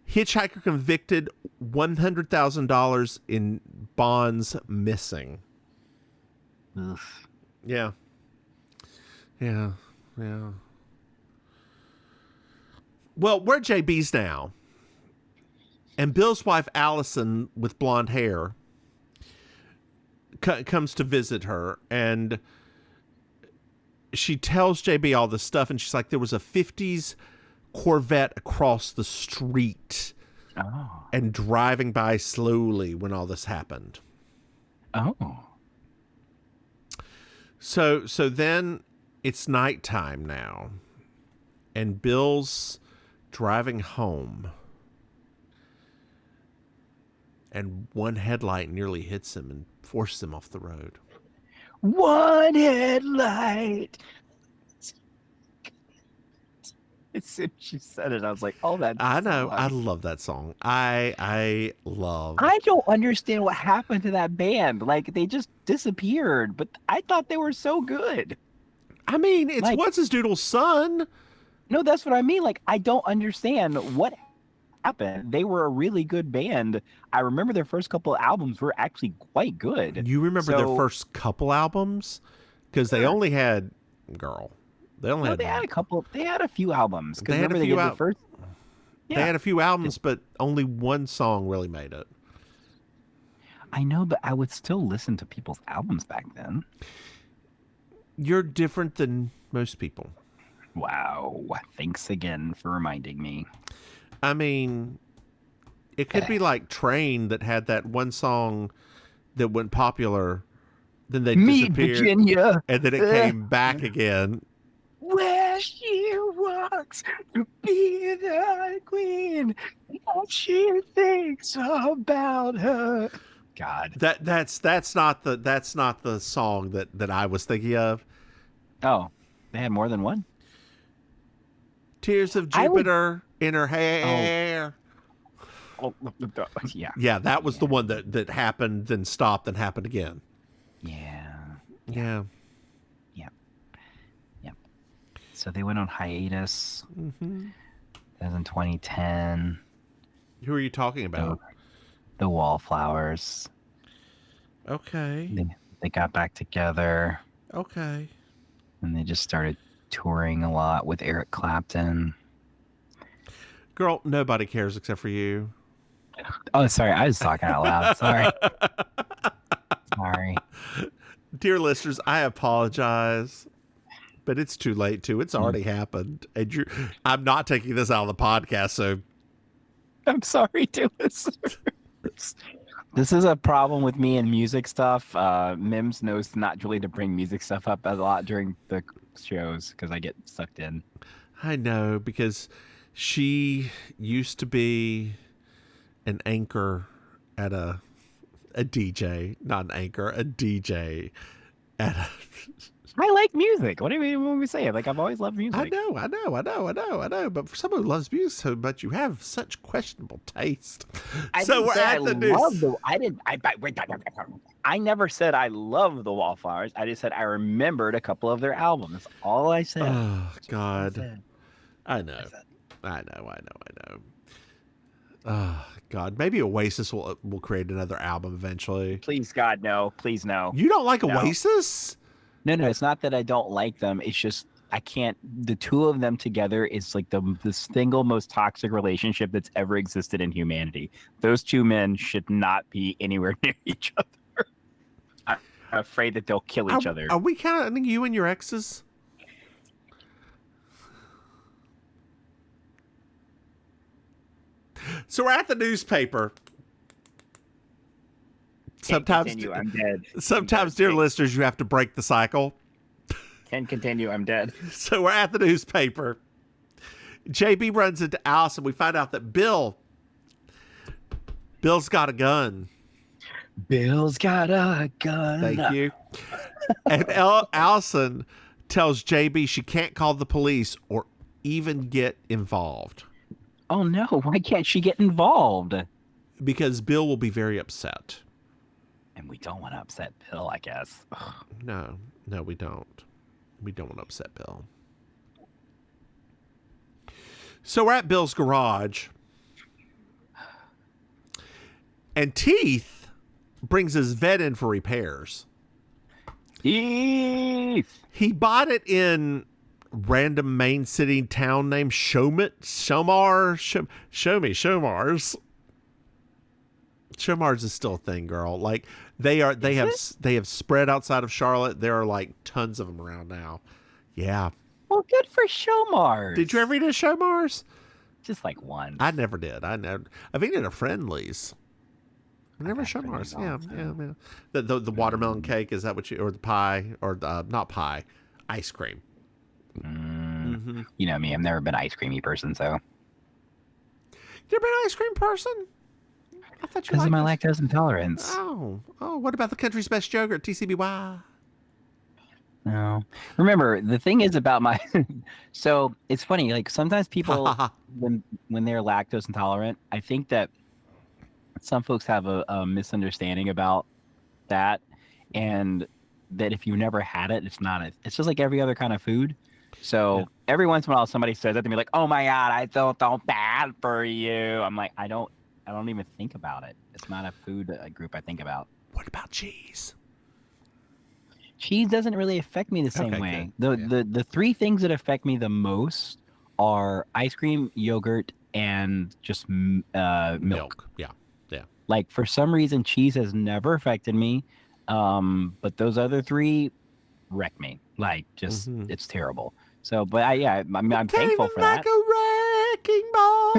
A: hitchhiker convicted, $100,000 in bonds missing.
B: Oof.
A: Yeah. Well, we're JB's now, and Bill's wife Allison with blonde hair comes to visit her, and she tells JB all this stuff, and she's like, there was a 50s Corvette across the street and driving by slowly when all this happened. So then it's nighttime now, and Bill's driving home, and one headlight nearly hits him and forces him off the road.
B: One headlight. As soon as she said it, I was like, "Oh, that's."
A: I know. I love that song. I
B: don't understand what happened to that band. Like they just disappeared. But I thought they were so good.
A: I mean, it's What's His Doodle's son.
B: No, that's what I mean. Like I don't understand what happened. They were a really good band. I remember their first couple of albums were actually quite good.
A: You remember their first couple albums? Because they only had They had
B: a couple. They had a few albums.
A: They had a few albums. They had a few albums, but only one song really made it.
B: I know, but I would still listen to people's albums back then.
A: You're different than most people.
B: Wow. Thanks again for reminding me.
A: I mean, it could be like Train that had that one song that went popular. Then they disappeared,
B: Virginia.
A: and then it came back again.
B: as she walks to be the queen, as she thinks about her. God.
A: That's not the song that I was thinking of.
B: Oh, they had more than one?
A: Tears of Jupiter in her hair.
B: Oh, yeah.
A: Yeah, that was the one that happened, then stopped, and happened again.
B: Yeah. So they went on hiatus.
A: Mm-hmm.
B: That was in 2010.
A: Who are you talking about?
B: The Wallflowers.
A: Okay.
B: They got back together.
A: Okay.
B: And they just started touring a lot with Eric Clapton.
A: Girl, nobody cares except for you.
B: Oh, sorry. I was talking out loud. Sorry. Sorry.
A: Dear listeners, I apologize. But it's too late, too. It's already happened. And I'm not taking this out of the podcast, so...
B: I'm sorry, dear listeners. This is a problem with me and music stuff. Mims knows not really to bring music stuff up a lot during the shows because I get sucked in.
A: I know, because she used to be an anchor at a DJ. Not an anchor, a DJ at a...
B: I like music. What do you mean when we say it? Like, I've always loved music.
A: I know. But for someone who loves music so much, you have such questionable taste.
B: I never said I love the Wallflowers. I just said I remembered a couple of their albums. That's all I said.
A: Oh, God. I know. Oh, God. Maybe Oasis will create another album eventually.
B: Please, God, no. Please, no.
A: You don't like Oasis?
B: No, it's not that I don't like them. It's just I can't. The two of them together is like the single most toxic relationship that's ever existed in humanity. Those two men should not be anywhere near each other. I'm afraid that they'll kill each other.
A: Are we counting you and your exes? So we're at the newspaper. Sometimes,
B: I'm dead.
A: Sometimes, dear listeners, you have to break the cycle.
B: Can continue. I'm dead.
A: So we're at the newspaper. JB runs into Alice, and we find out that Bill's got a gun.
B: Bill's got a gun.
A: Thank you. And Allison tells JB she can't call the police or even get involved.
B: Oh, no. Why can't she get involved?
A: Because Bill will be very upset.
B: And we don't want to upset Bill, I guess.
A: No, we don't. We don't want to upset Bill. So we're at Bill's garage. And Teeth brings his vet in for repairs.
B: Teeth!
A: He bought it in random Main City town named Shomars. Shomars is still a thing, girl. Like they have spread outside of Charlotte. There are like tons of them around now. Yeah.
B: Well, good for Shomars.
A: Did you ever eat at Shomars?
B: Just like once.
A: I never did. I've eaten at a Friendly's. Never Shomars. Yeah. The watermelon cake, is that what you, or the pie, or not pie, ice cream.
B: Mm-hmm. You know me, I've never been an ice creamy person, so.
A: You ever been an ice cream person? I thought you
B: because of my lactose intolerance.
A: Oh, what about the country's best yogurt, TCBY?
B: No. Remember, the thing is about my... So, it's funny, like, sometimes people, when they're lactose intolerant, I think that some folks have a misunderstanding about that, and that if you never had it, it's just like every other kind of food. So, every once in a while, somebody says that to me, like, oh my God, I feel so bad for you. I'm like, I don't even think about it. It's not a food group I think about.
A: What about cheese?
B: Cheese doesn't really affect me the same way. The three things that affect me the most are ice cream, yogurt, and just milk.
A: Yeah.
B: Like, for some reason, cheese has never affected me. But those other three wreck me. Like, just it's terrible. So, but I'm thankful for that.
A: Like a wrecking ball.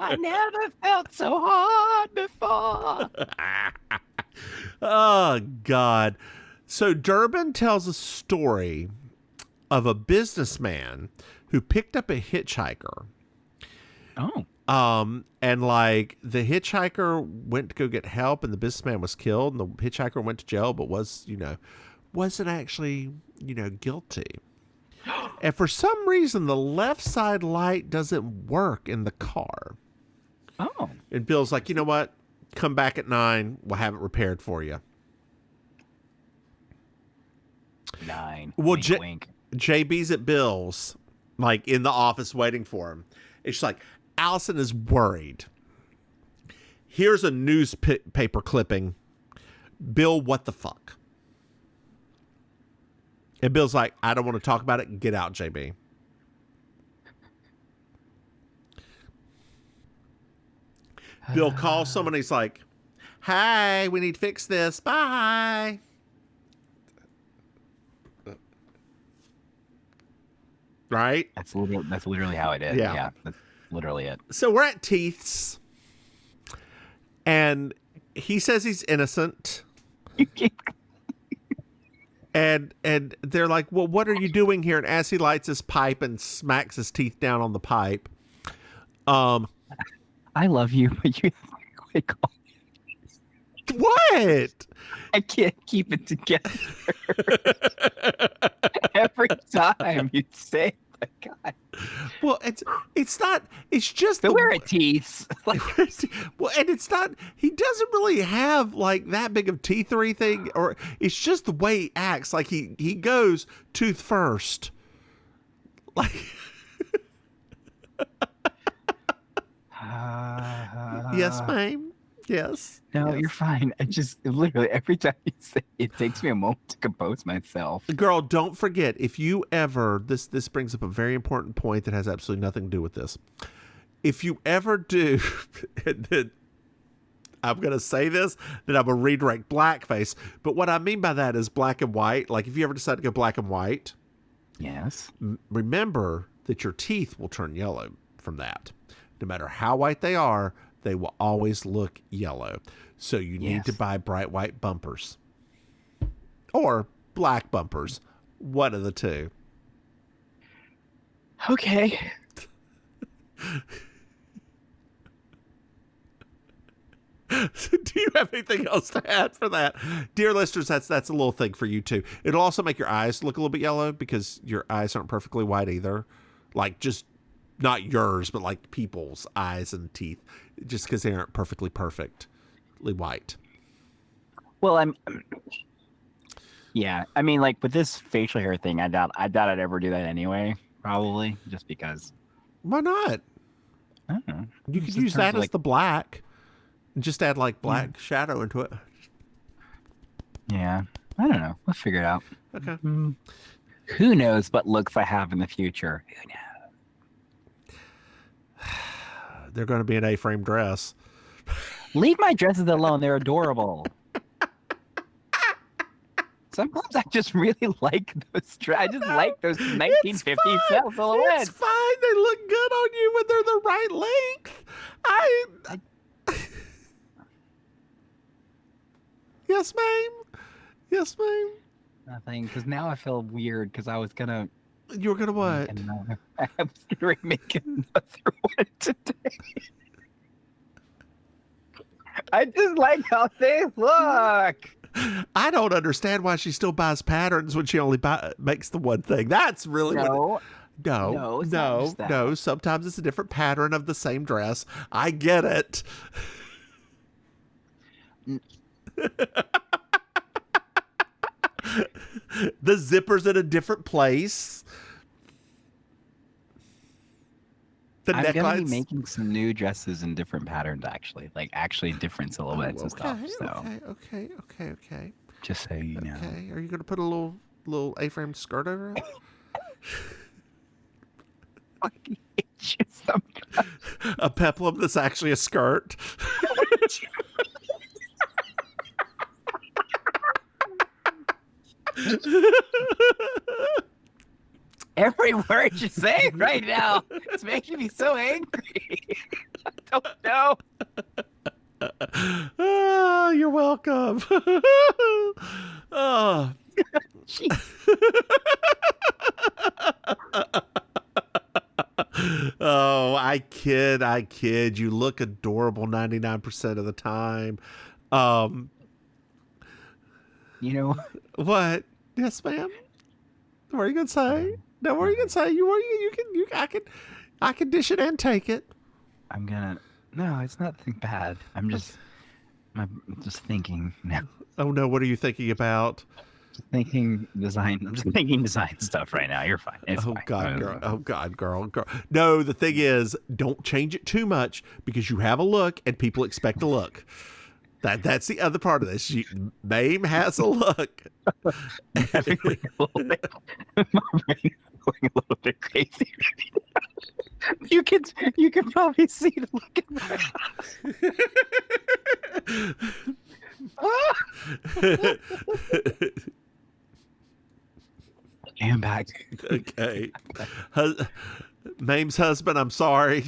B: I never felt so hard before.
A: Oh, God. So Durbin tells a story of a businessman who picked up a hitchhiker.
B: Oh.
A: And like the hitchhiker went to go get help and the businessman was killed and the hitchhiker went to jail, but wasn't actually, guilty. And for some reason, the left side light doesn't work in the car.
B: Oh.
A: And Bill's like, you know what? Come back at 9. We'll have it repaired for you.
B: 9.
A: Well,
B: Wink, wink.
A: JB's at Bill's, like in the office waiting for him. And she's like, Allison is worried. Here's a newspaper clipping. Bill, what the fuck? And Bill's like, I don't want to talk about it. Get out, JB. Bill calls someone. He's like, hey, we need to fix this. Bye. Right?
B: That's literally how it is. Yeah. That's literally it.
A: So we're at Thieves. And he says he's innocent. And they're like, well, what are you doing here? And as he lights his pipe and smacks his teeth down on the pipe.
B: I love you, but you have to quit calling me.
A: What?
B: I can't keep it together. Every time you say, my God.
A: Well, it's not. It's just
B: So we're at teeth.
A: Well, and it's not. He doesn't really have like that big of teeth or anything, or it's just the way he acts. Like he goes tooth first. Like. Yes, ma'am. Yes.
B: No,
A: yes.
B: You're fine. I just literally every time you say it takes me a moment to compose myself.
A: Girl, don't forget, if you ever, this brings up a very important point that has absolutely nothing to do with this. If you ever do, I'm going to say this, then I'm going to redirect blackface. But what I mean by that is black and white. Like if you ever decide to go black and white.
B: Yes.
A: Remember that your teeth will turn yellow from that. No matter how white they are, they will always look yellow. So you need to buy bright white bumpers. Or black bumpers. One of the two.
B: Okay.
A: Do you have anything else to add for that? Dear listeners, that's a little thing for you too. It'll also make your eyes look a little bit yellow because your eyes aren't perfectly white either. Like just not yours, but like people's eyes and teeth, just because they aren't perfectly white.
B: Well, yeah. I mean, like with this facial hair thing, I doubt I'd ever do that anyway. Probably just because.
A: Why not?
B: I don't know.
A: You could use that as the black, and just add like black shadow into it.
B: Yeah, I don't know. We'll figure it out.
A: Okay.
B: Who knows what looks I have in the future? Who knows?
A: They're going to be an A-frame dress.
B: Leave my dresses alone. They're adorable. Sometimes I just really like those. I just like those 1950s silhouettes.
A: It's fine. They look good on you when they're the right length. Yes, ma'am. Yes, ma'am.
B: Nothing, because now I feel weird because I was gonna.
A: You were gonna what?
B: I was gonna make another one today. I just like how they look.
A: I don't understand why she still buys patterns when she only makes the one thing. That's really
B: No.
A: No. Sometimes it's a different pattern of the same dress. I get it. The zipper's at a different place.
B: I'm gonna be making some new dresses in different patterns, actually, different silhouettes and stuff. So
A: Okay.
B: Just so you know.
A: Okay, are you gonna put a little A-frame skirt over it?
B: Fucking hate you sometimes.
A: A peplum that's actually a skirt.
B: Every word you say right now is making me so angry. I don't know.
A: Oh, you're welcome. Oh. Oh, I kid. You look adorable 99% of the time. Um,
B: You know,
A: what? Yes, ma'am. What are you gonna say? No, what are you gonna say? I can dish it and take it.
B: I'm gonna. No, it's nothing bad. I'm just thinking now.
A: Oh no, what are you thinking about?
B: Thinking design. I'm just thinking design stuff right now. You're fine. It's
A: Oh
B: fine.
A: God, girl. Oh God, girl. No, the thing is, don't change it too much because you have a look and people expect a look. That's the other part of this. Maim has a look.
B: I'm having like a little bit. My brain is going a little bit crazy. You can probably see the look in my eyes. I'm back.
A: Okay. Maim's husband, I'm sorry.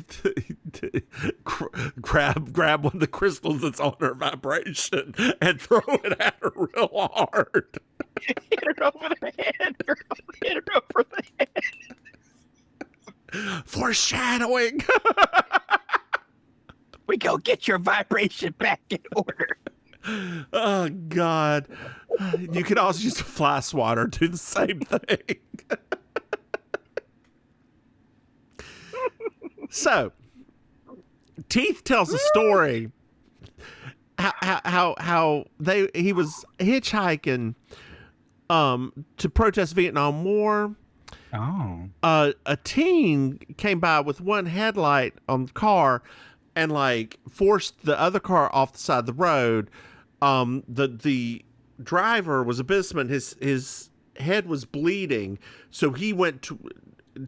A: Grab one of the crystals that's on her vibration and throw it at her real hard.
B: Hit her over the head. Hit her over the head.
A: Foreshadowing.
B: We go get your vibration back in order.
A: Oh God. You could also use a fly swatter, do the same thing. So, Teeth tells a story how he was hitchhiking to protest Vietnam War.
B: Oh.
A: A teen came by with one headlight on the car and like forced the other car off the side of the road. The driver was a businessman. His head was bleeding, so he went to.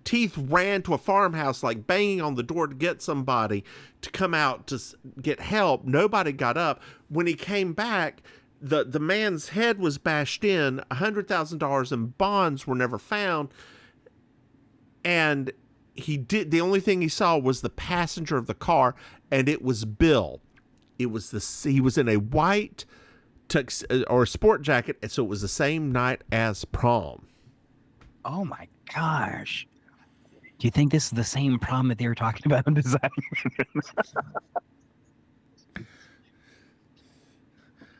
A: Teeth ran to a farmhouse, like banging on the door to get somebody to come out to get help. Nobody got up. When he came back, the man's head was bashed in. $100,000 in bonds were never found, and the only thing he saw was the passenger of the car, and it was Bill. He was in a white tux or sport jacket, and so it was the same night as prom.
B: Oh my gosh. Do you think this is the same prom that they were talking about in design?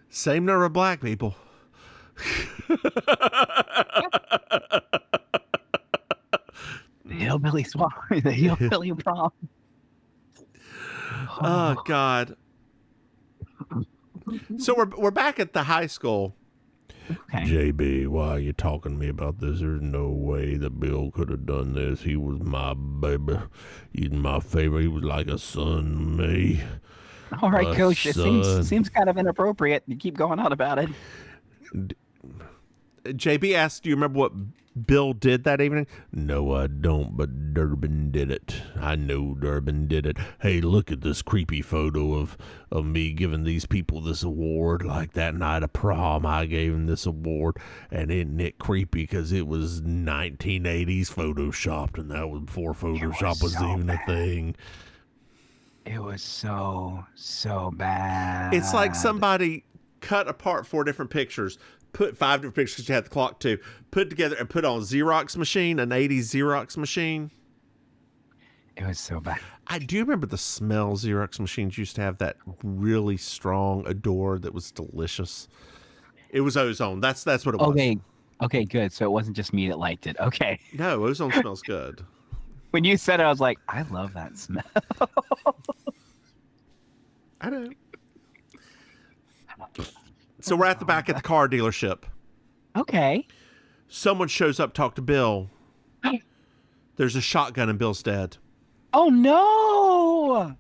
A: Same number of black people.
B: The hillbilly swap. The hillbilly prom.
A: Oh God. So we're back at the high school.
B: Okay.
A: JB, why are you talking to me about this? There's no way that Bill could have done this. He was my baby. He's my favorite. He was like a son to me.
B: All right, Coach. It seems kind of inappropriate. You keep going on about it.
A: JB asked, do you remember what Bill did that evening? No, I don't, but Durbin did it. I know Durbin did it. Hey, look at this creepy photo of me giving these people this award. Like that night of prom, I gave him this award. And isn't it creepy because it was 1980s photoshopped, and that was before Photoshop was even a thing.
B: It was so bad.
A: It's like somebody cut apart 4 different pictures, put 5 different pictures because you had the clock too, put together and put on Xerox machine, an 80s Xerox machine.
B: It was so bad.
A: I do remember the smell. Xerox machines used to have that really strong odor that was delicious. It was ozone. That's what it was.
B: Okay, good. So it wasn't just me that liked it. Okay.
A: No, ozone smells good.
B: When you said it, I was like, I love that smell.
A: I know. So we're at the back at the car dealership.
B: Okay.
A: Someone shows up, talk to Bill. There's a shotgun and Bill's dead.
B: Oh no!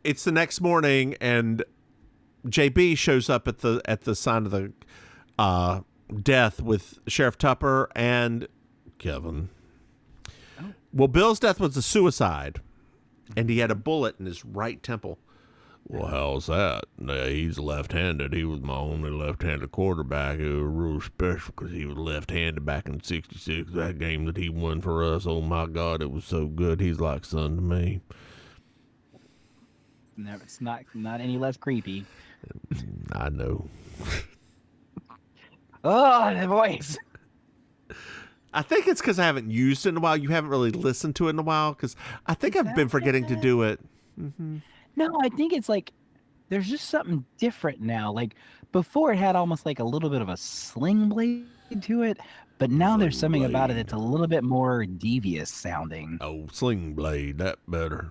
A: It's the next morning, and JB shows up at the sign of the death with Sheriff Tupper and Kevin. Oh. Well, Bill's death was a suicide, and he had a bullet in his right temple. Well, how's that? He's left-handed. He was my only left-handed quarterback. It was real special because he was left-handed back in '66. That game that he won for us, oh my God, it was so good. He's like son to me.
B: No, it's not any less creepy.
A: I know.
B: Oh, the voice.
A: I think it's because I haven't used it in a while. You haven't really listened to it in a while because I think I've been forgetting to do it. Mm-hmm.
B: No, I think it's like there's just something different now. Like before, it had almost like a little bit of a sling blade to it, but now there's something about it that's a little bit more devious sounding.
A: Oh, sling blade, that better.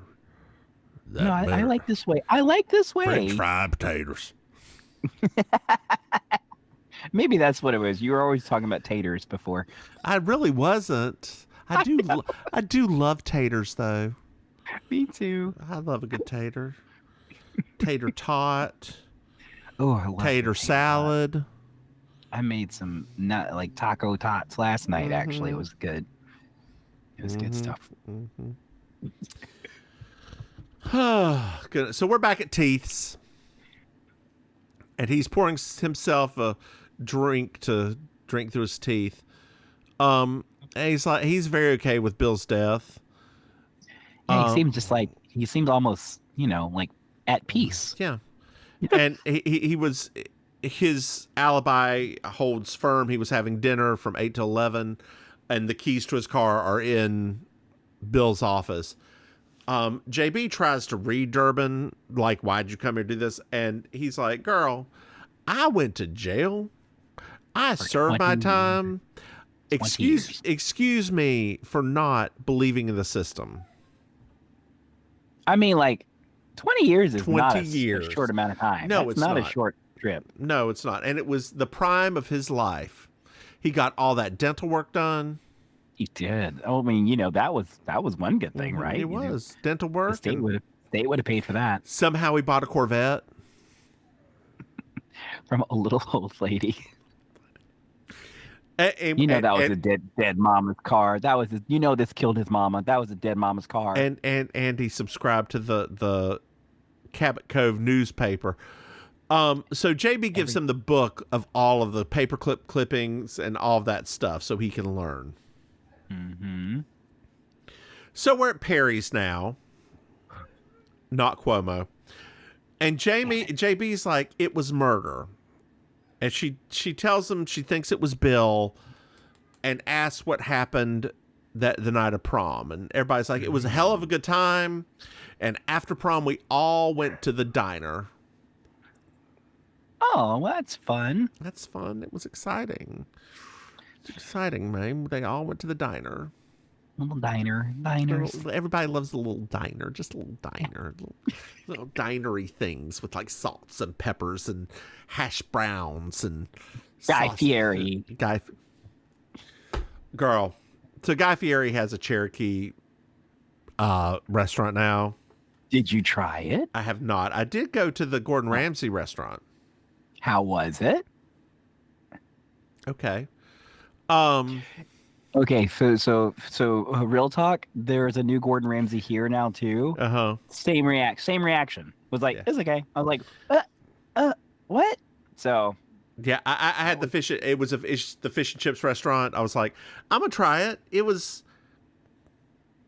B: No, I like this way. I like this way.
A: French fried potatoes.
B: Maybe that's what it was. You were always talking about taters before.
A: I really wasn't. I do love taters though.
B: Me too.
A: I love a good tater. Tater tot.
B: Oh, I love
A: tater salad.
B: Tot. I made some like taco tots last night. Actually, it was good. It was good stuff.
A: Good. So we're back at Thieves, and he's pouring himself a drink to drink through his teeth. And he's very okay with Bill's death.
B: Yeah, he seems almost, like at peace.
A: Yeah. And he was, his alibi holds firm. He was having dinner from 8 to 11, and the keys to his car are in Bill's office. JB tries to read Durbin, like, why'd you come here to do this? And he's like, girl, I went to jail. I served my time. Excuse me for not believing in the system.
B: I mean, like, 20 years is
A: 20
B: not
A: years.
B: A short amount of time.
A: No,
B: it's not a short trip.
A: No, it's not. And it was the prime of his life. He got all that dental work done.
B: He did. Oh, I mean, that was one good thing, right?
A: It was dental work.
B: The state would have paid for that.
A: Somehow he bought a Corvette
B: from a little old lady. That was a dead mama's car. That was this killed his mama. That was a dead mama's car.
A: And he subscribed to the Cabot Cove newspaper. So JB gives him the book of all of the paperclip clippings and all of that stuff so he can learn.
B: Mm-hmm.
A: So we're at Perry's now, not Cuomo. And JB's like, it was murder. And she tells him she thinks it was Bill and asks what happened the night of prom. And everybody's like, it was a hell of a good time. And after prom, we all went to the diner.
B: Oh, well, that's fun.
A: That's fun. It was exciting. It's exciting, man. They all went to the diner.
B: Diners.
A: Everybody loves a little diner. Just a little diner. Little dinery things with like salts and peppers and hash browns and
B: Guy Fieri.
A: Girl. So Guy Fieri has a Cherokee restaurant now.
B: Did you try it?
A: I have not. I did go to the Gordon Ramsay restaurant.
B: How was it?
A: Okay.
B: Okay, so real talk. There's a new Gordon Ramsay here now too. Same reaction. Was like, it's okay. I was like, what? So
A: yeah, I had the fish. It was the fish and chips restaurant. I was like, I'm gonna try it. It was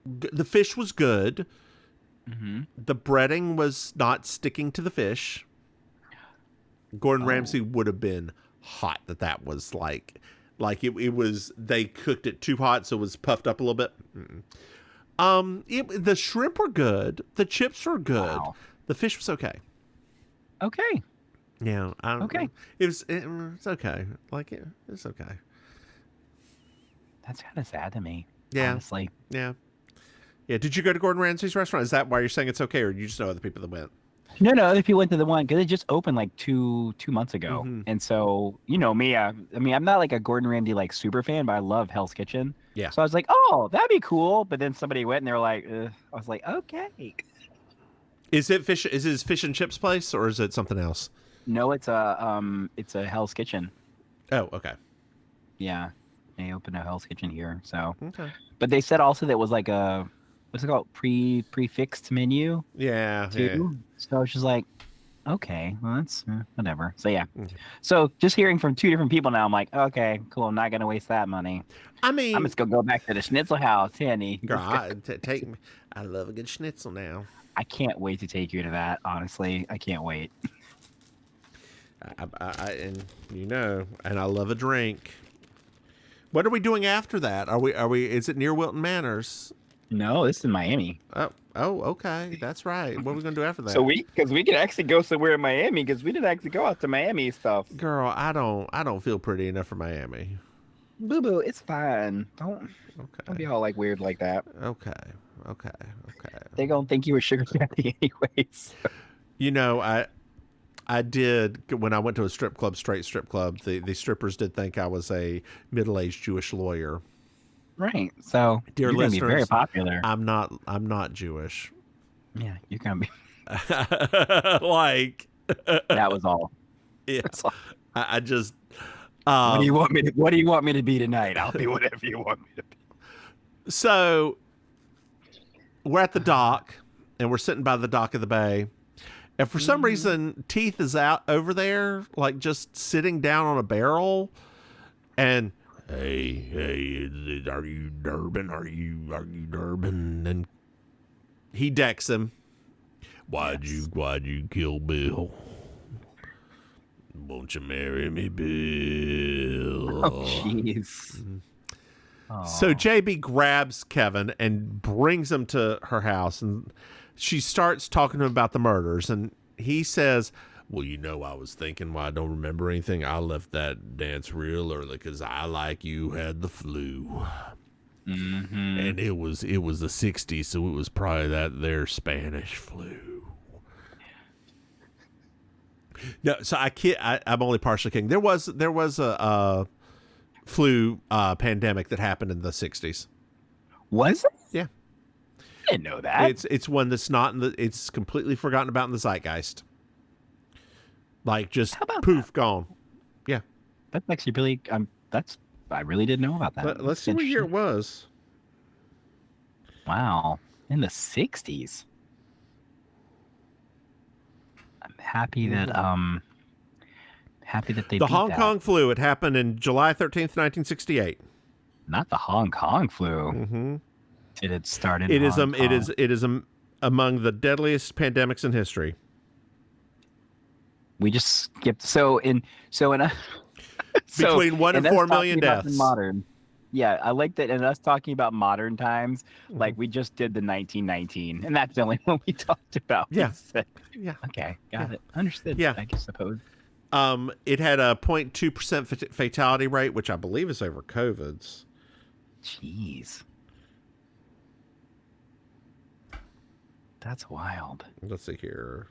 A: the fish was good.
B: Mm-hmm.
A: The breading was not sticking to the fish. Gordon Ramsay would have been hot. That was like it was. They cooked it too hot, so it was puffed up a little bit. The shrimp were good. The chips were good. Wow. The fish was okay.
B: Okay.
A: Yeah.
B: Okay.
A: It's okay. It's okay.
B: That's kind of sad to me.
A: Yeah.
B: Honestly.
A: Yeah. Yeah. Did you go to Gordon Ramsay's restaurant? Is that why you're saying it's okay, or you just know other people that went?
B: No, other people went to the one because it just opened like two months ago, and so me. I mean, I'm not like a Gordon Ramsay like super fan, but I love Hell's Kitchen.
A: Yeah.
B: So I was like, oh, that'd be cool. But then somebody went and they were like, I was like, okay.
A: Is it fish? Is it fish and chips place, or is it something else?
B: No, it's a Hell's Kitchen.
A: Oh, okay.
B: Yeah, they opened a Hell's Kitchen here. So,
A: okay.
B: But they said also that was like a what's it called prefixed menu.
A: Yeah.
B: Too. Yeah. So I was just like, okay, well that's whatever. So yeah.
A: Okay.
B: So just hearing from two different people now, I'm like, okay, cool. I'm not gonna waste that money.
A: I mean,
B: I'm just gonna go back to the Schnitzel House, Henny.
A: Girl, take me. I love a good schnitzel now.
B: I can't wait to take you to that. Honestly, I can't wait.
A: And I love a drink. What are we doing after that? Are we? Is it near Wilton Manors?
B: No, this is in Miami.
A: Oh, okay. That's right. What are we gonna do after that?
B: So because we could actually go somewhere in Miami because we didn't actually go out to Miami stuff.
A: Girl, I don't feel pretty enough for Miami.
B: Boo boo, it's fine. Don't be all like weird like that.
A: Okay.
B: They gonna think you were sugar daddy anyways.
A: You know, I did when I went to a straight strip club. The strippers did think I was a middle-aged Jewish lawyer.
B: Right. So
A: Dear
B: you're
A: listeners,
B: gonna be very popular.
A: I'm not Jewish.
B: Yeah, you're gonna be.
A: Like
B: That was all.
A: Yeah.
B: All.
A: I just.
B: What do you want me to be tonight? I'll be whatever you want me to be.
A: So we're at the dock, and we're sitting by the dock of the bay, and for some reason, Teeth is out over there, like just sitting down on a barrel, and hey, are you Durbin? Are you Durbin? And he decks him. Why'd you kill Bill? Won't you marry me, Bill?
B: Oh, jeez.
A: So JB grabs Kevin and brings him to her house, and she starts talking to him about the murders, and he says, well, you know, I was thinking why I don't remember anything. I left that dance real early because I, like you, had the flu.
B: Mm-hmm.
A: And it was the 60s, so it was probably that there Spanish flu. No, so I'm only partially kidding. There was a flu pandemic that happened in the 60s.
B: Was it?
A: Yeah.
B: I didn't know that.
A: It's one that's not it's completely forgotten about in the zeitgeist. Like just poof, gone. Yeah.
B: That's actually really I really didn't know about that.
A: Let's see what year it was.
B: Wow. In the 60s. I'm happy that they
A: The Hong Kong flu, it happened in July 13th, 1968.
B: Not the Hong Kong flu.
A: Mm-hmm.
B: It had started.
A: It is among the deadliest pandemics in history.
B: We just skipped. Between
A: 1 and 4 million deaths.
B: Modern. Yeah, I like that. And us talking about modern times, like we just did the 1919, and that's the only one we talked about.
A: Yeah.
B: Yeah. Okay, got it. Understood.
A: Yeah.
B: I suppose.
A: It had a 0.2% fatality rate, which I believe is over COVID's.
B: Jeez. That's wild.
A: Let's see here.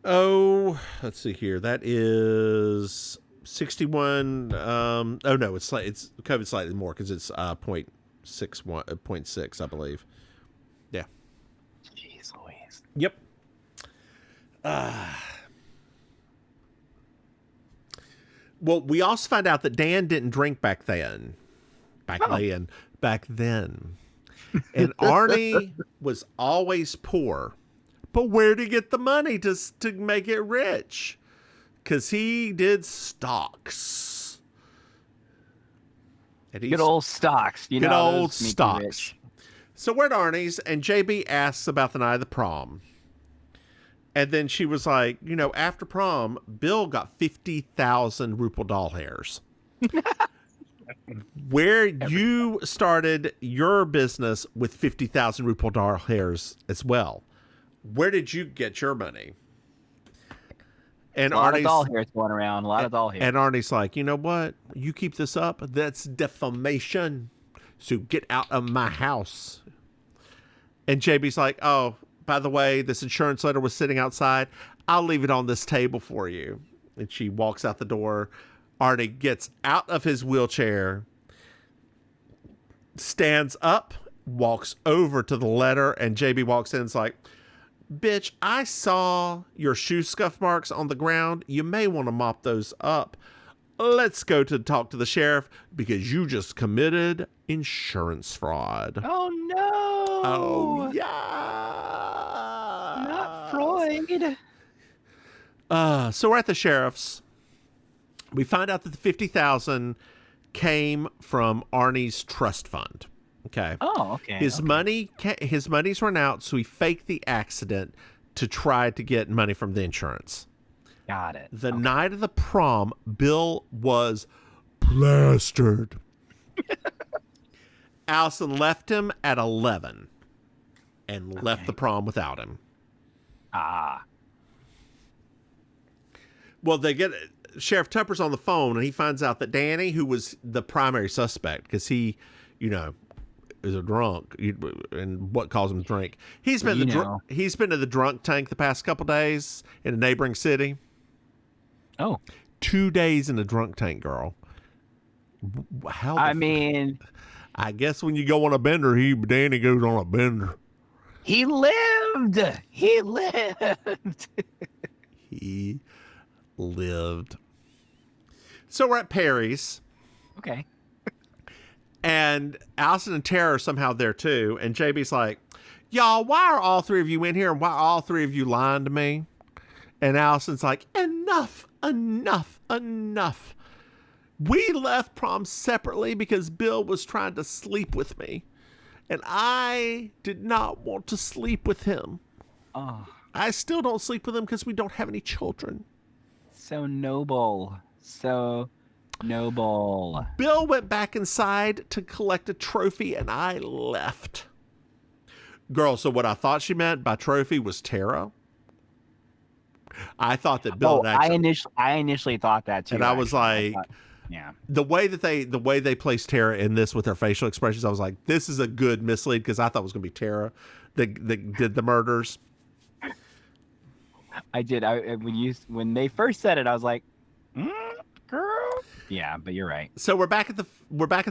A: Oh, let's see here. That is 61. Oh no, it's COVID slightly more because it's 0.6, I believe. Yeah.
B: Jeez Louise.
A: Yep. Well, we also find out that Dan didn't drink back then. Back then. And Arnie was always poor. But where'd he get the money to make it rich? Because he did stocks.
B: Good old stocks.
A: Good old stocks. So we're at Arnie's, and JB asks about the night of the prom. And then she was like, you know, after prom, Bill got 50,000 Rupal doll hairs. Where you started your business with 50,000 Rupal doll hairs as well. Where did you get your money? And
B: a lot of doll hairs going around. A lot of doll hairs.
A: And Arnie's like, you know what? You keep this up, that's defamation. So get out of my house. And JB's like, oh, by the way, this insurance letter was sitting outside. I'll leave it on this table for you. And she walks out the door. Arnie gets out of his wheelchair, stands up, walks over to the letter, and JB walks in and is like, bitch, I saw your shoe scuff marks on the ground. You may want to mop those up. Let's go to talk to the sheriff because you just committed insurance fraud.
B: Oh, no.
A: Oh, yeah.
B: Not Freud.
A: So we're at the sheriff's. We find out that the 50,000 came from Arnie's trust fund. Okay.
B: Oh, okay.
A: His money's run out, so he faked the accident to try to get money from the insurance.
B: Got it.
A: The
B: Okay.
A: night of the prom, Bill was plastered. Allison left him at 11 and left the prom without him.
B: Ah.
A: Well, they get Sheriff Tupper's on the phone, and he finds out that Danny, who was the primary suspect, because he, is a drunk, and what caused him to drink. He's been he's been to the drunk tank the past couple days in a neighboring city.
B: Oh.
A: 2 days in the drunk tank, girl. I guess when you go on a bender, Danny goes on a bender.
B: He lived. He lived.
A: He lived. So we're at Perry's.
B: Okay.
A: And Allison and Tara are somehow there too. And JB's like, y'all, why are all three of you in here? And why are all three of you lying to me? And Allison's like, enough. We left prom separately because Bill was trying to sleep with me. And I did not want to sleep with him.
B: Oh.
A: I still don't sleep with him because we don't have any children.
B: So noble. So noble.
A: Bill went back inside to collect a trophy, and I left. Girl, so what I thought she meant by trophy was Tara. I thought that Bill
B: I initially thought that too.
A: And I was like,
B: yeah.
A: The way they placed Tara in this with her facial expressions, I was like, this is a good mislead, because I thought it was going to be Tara that did the murders.
B: I did. When they first said it, I was like, girl. Yeah, but you're right.
A: So we're back at the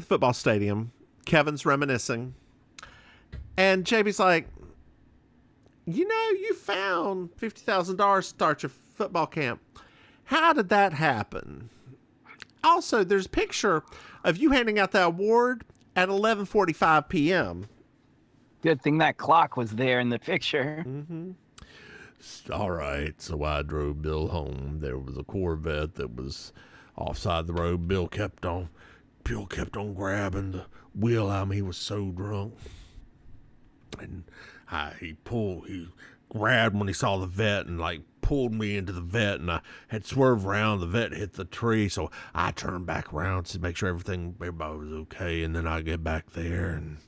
A: football stadium. Kevin's reminiscing, and JB's like, you found $50,000 to start your football camp. How did that happen? Also, there's a picture of you handing out that award at 11:45 p.m.
B: Good thing that clock was there in the picture.
A: Mm-hmm. All right, so I drove Bill home. There was a Corvette that was offside the road. Bill kept on grabbing the wheel out of me. He was so drunk. And he grabbed when he saw the vet and pulled me into the vet, and I had swerved around. The vet hit the tree, so I turned back around to make sure everybody was okay. And then I get back there and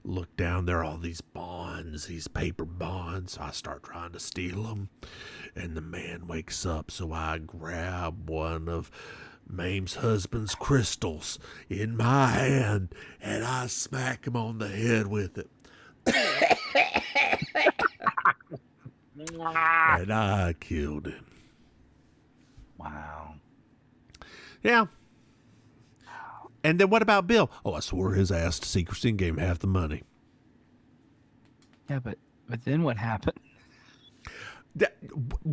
A: look down there, all these bonds, these paper bonds. I start trying to steal them, and the man wakes up, so I grab one of Maim's husband's crystals in my hand, and I smack him on the head with it. And I killed him.
B: Wow.
A: Yeah. And then what about Bill? Oh, I swore his ass to secrecy and gave him half the money.
B: Yeah, but then what happened?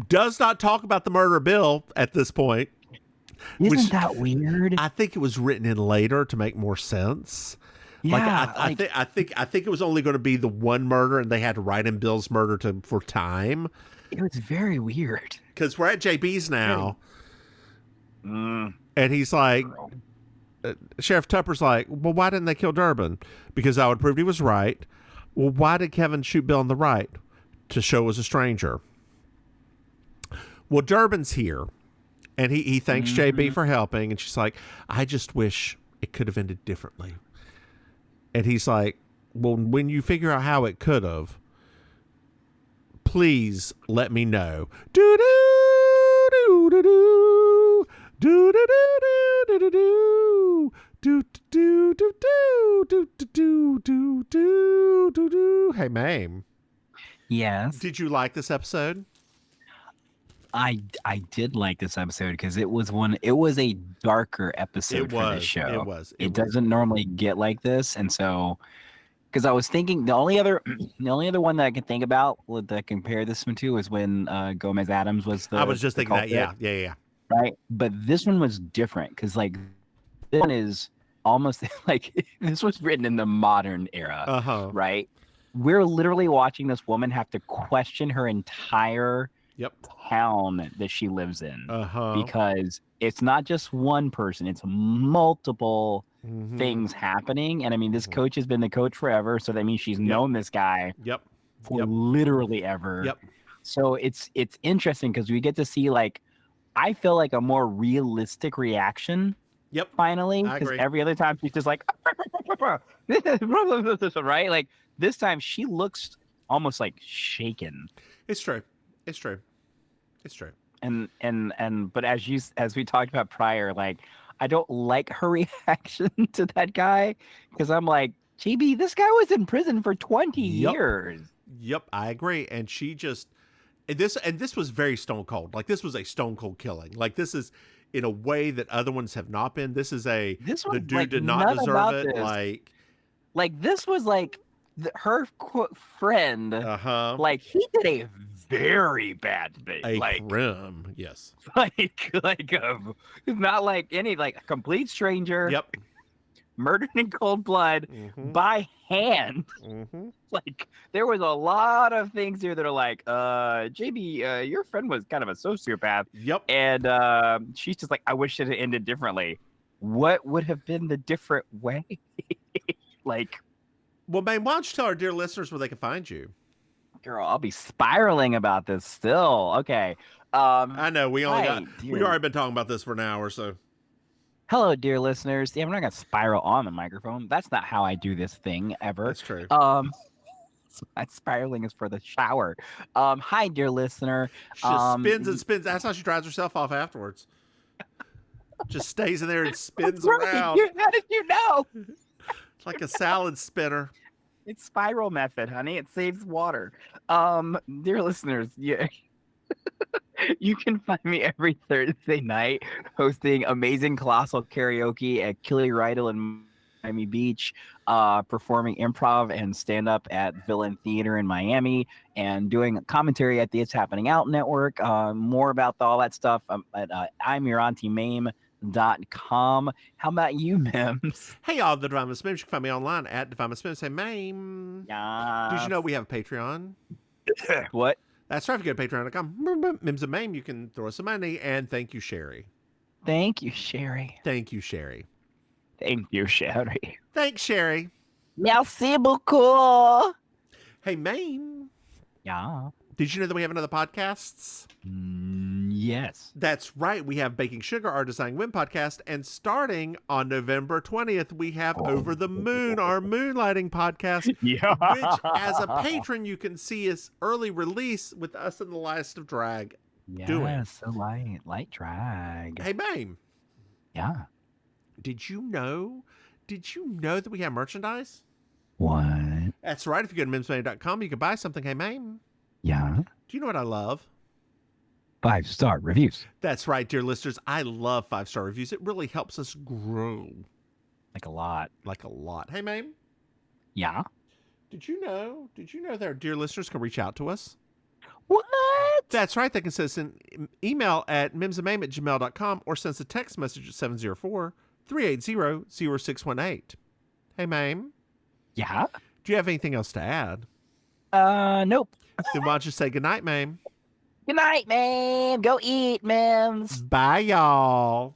A: Does not talk about the murder of Bill at this point.
B: Isn't that weird?
A: I think it was written in later to make more sense.
B: Yeah,
A: I think it was only going to be the one murder, and they had to write in Bill's murder for time.
B: It was very weird.
A: Because we're at JB's now, and he's like, Sheriff Tupper's like, well, why didn't they kill Durbin? Because I would prove he was right. Well, why did Kevin shoot Bill in the right? To show it was a stranger. Well, Durbin's here, and he thanks JB for helping, and she's like, I just wish it could have ended differently. And he's like, well, when you figure out how it could have, please let me know. Do do do do do do do do do do do do do do do do do do do do. Hey, Maim.
B: Yes.
A: Did you like this episode?
B: I did like this episode because it was a darker episode for this show. It doesn't normally get like this, and so because I was thinking the only other one that I can think about that compare this one to is when Gomez Adams was the.
A: I was just thinking that, yeah.
B: Right, but this one was different because this one is almost this was written in the modern era, right? We're literally watching this woman have to question her entire town that she lives in because it's not just one person, it's multiple things happening. And I mean, this coach has been the coach forever, so that means she's known this guy for literally ever. So it's interesting because we get to see I feel like a more realistic reaction
A: Yep.
B: finally,
A: I
B: because
A: agree.
B: every other time she's just like, right? Like this time she looks almost like shaken.
A: It's true. It's true. It's true.
B: But as we talked about prior, like I don't like her reaction to that guy because I'm like, GB, this guy was in prison for 20
A: Yep.
B: years.
A: Yep, I agree. And she just and this was very stone cold. Like this was a stone cold killing. Like this is in a way that other ones have not been. This is the dude
B: like
A: did not deserve it.
B: This. Like this was like her friend. Like he did a very bad thing.
A: A
B: like
A: crime, yes.
B: Like not like any like a complete stranger.
A: Yep.
B: Murdered in cold blood by hand. Like there was a lot of things here that are like, JB, your friend was kind of a sociopath.
A: Yep.
B: And she's just like, I wish it had ended differently. What would have been the different way? Like,
A: well, Maim, why don't you tell our dear listeners where they can find you?
B: Girl, I'll be spiraling about this still. Okay.
A: I know we already been talking about this for an hour, so.
B: Hello, dear listeners. Yeah, we're not gonna spiral on the microphone. That's not how I do this thing ever.
A: That's true.
B: Spiraling is for the shower. Hi, dear listener.
A: She spins and spins. That's how she drives herself off afterwards. Just stays in there and spins around.
B: How did you know?
A: It's like a salad spinner.
B: It's spiral method, honey. It saves water. Dear listeners, yeah. You can find me every Thursday night hosting amazing colossal karaoke at Killy Rydell in Miami Beach, performing improv and stand-up at Villain Theater in Miami, and doing commentary at the It's Happening Out Network. More about all that stuff at I'mYourAuntieMaim.com. How about you, Mims?
A: Hey, y'all, the Divine Mims. You can find me online at Divine Mims. Say, Maim.
B: Yeah.
A: Did you know we have a Patreon?
B: What?
A: That's right. If you go to patreon.com, Mims and Maim, you can throw us some money. And thank you, Sheri.
B: Thank you, Sheri.
A: Thank you, Sheri.
B: Thank you, Sheri.
A: Thanks, Sheri.
B: Merci beaucoup.
A: Hey, Maim.
B: Yeah.
A: Did you know that we have another podcast?
B: Yes.
A: That's right. We have Baking Sugar, our Designing Win podcast. And starting on November 20th, we have Over the Moon, our moonlighting podcast.
B: Yeah.
A: Which, as a patron, you can see is early release with us in the Last of Drag doing.
B: Yes, so light drag.
A: Hey, Maim.
B: Yeah.
A: Did you know that we have merchandise?
B: What?
A: That's right. If you go to mimsmania.com, you can buy something. Hey, Maim.
B: Yeah.
A: Do you know what I love?
B: 5-star reviews.
A: That's right, dear listeners. I love 5-star reviews. It really helps us grow.
B: Like a lot.
A: Hey, Maim.
B: Yeah.
A: Did you know that our dear listeners can reach out to us?
B: What?
A: That's right. They can send us an email at mimsandmaim@gmail.com or send us a text message at 704-380-0618. Hey, Maim.
B: Yeah.
A: Do you have anything else to add?
B: Nope.
A: Then why don't you say goodnight, Maim?
B: Good night, Maim. Go eat, Mims.
A: Bye, y'all.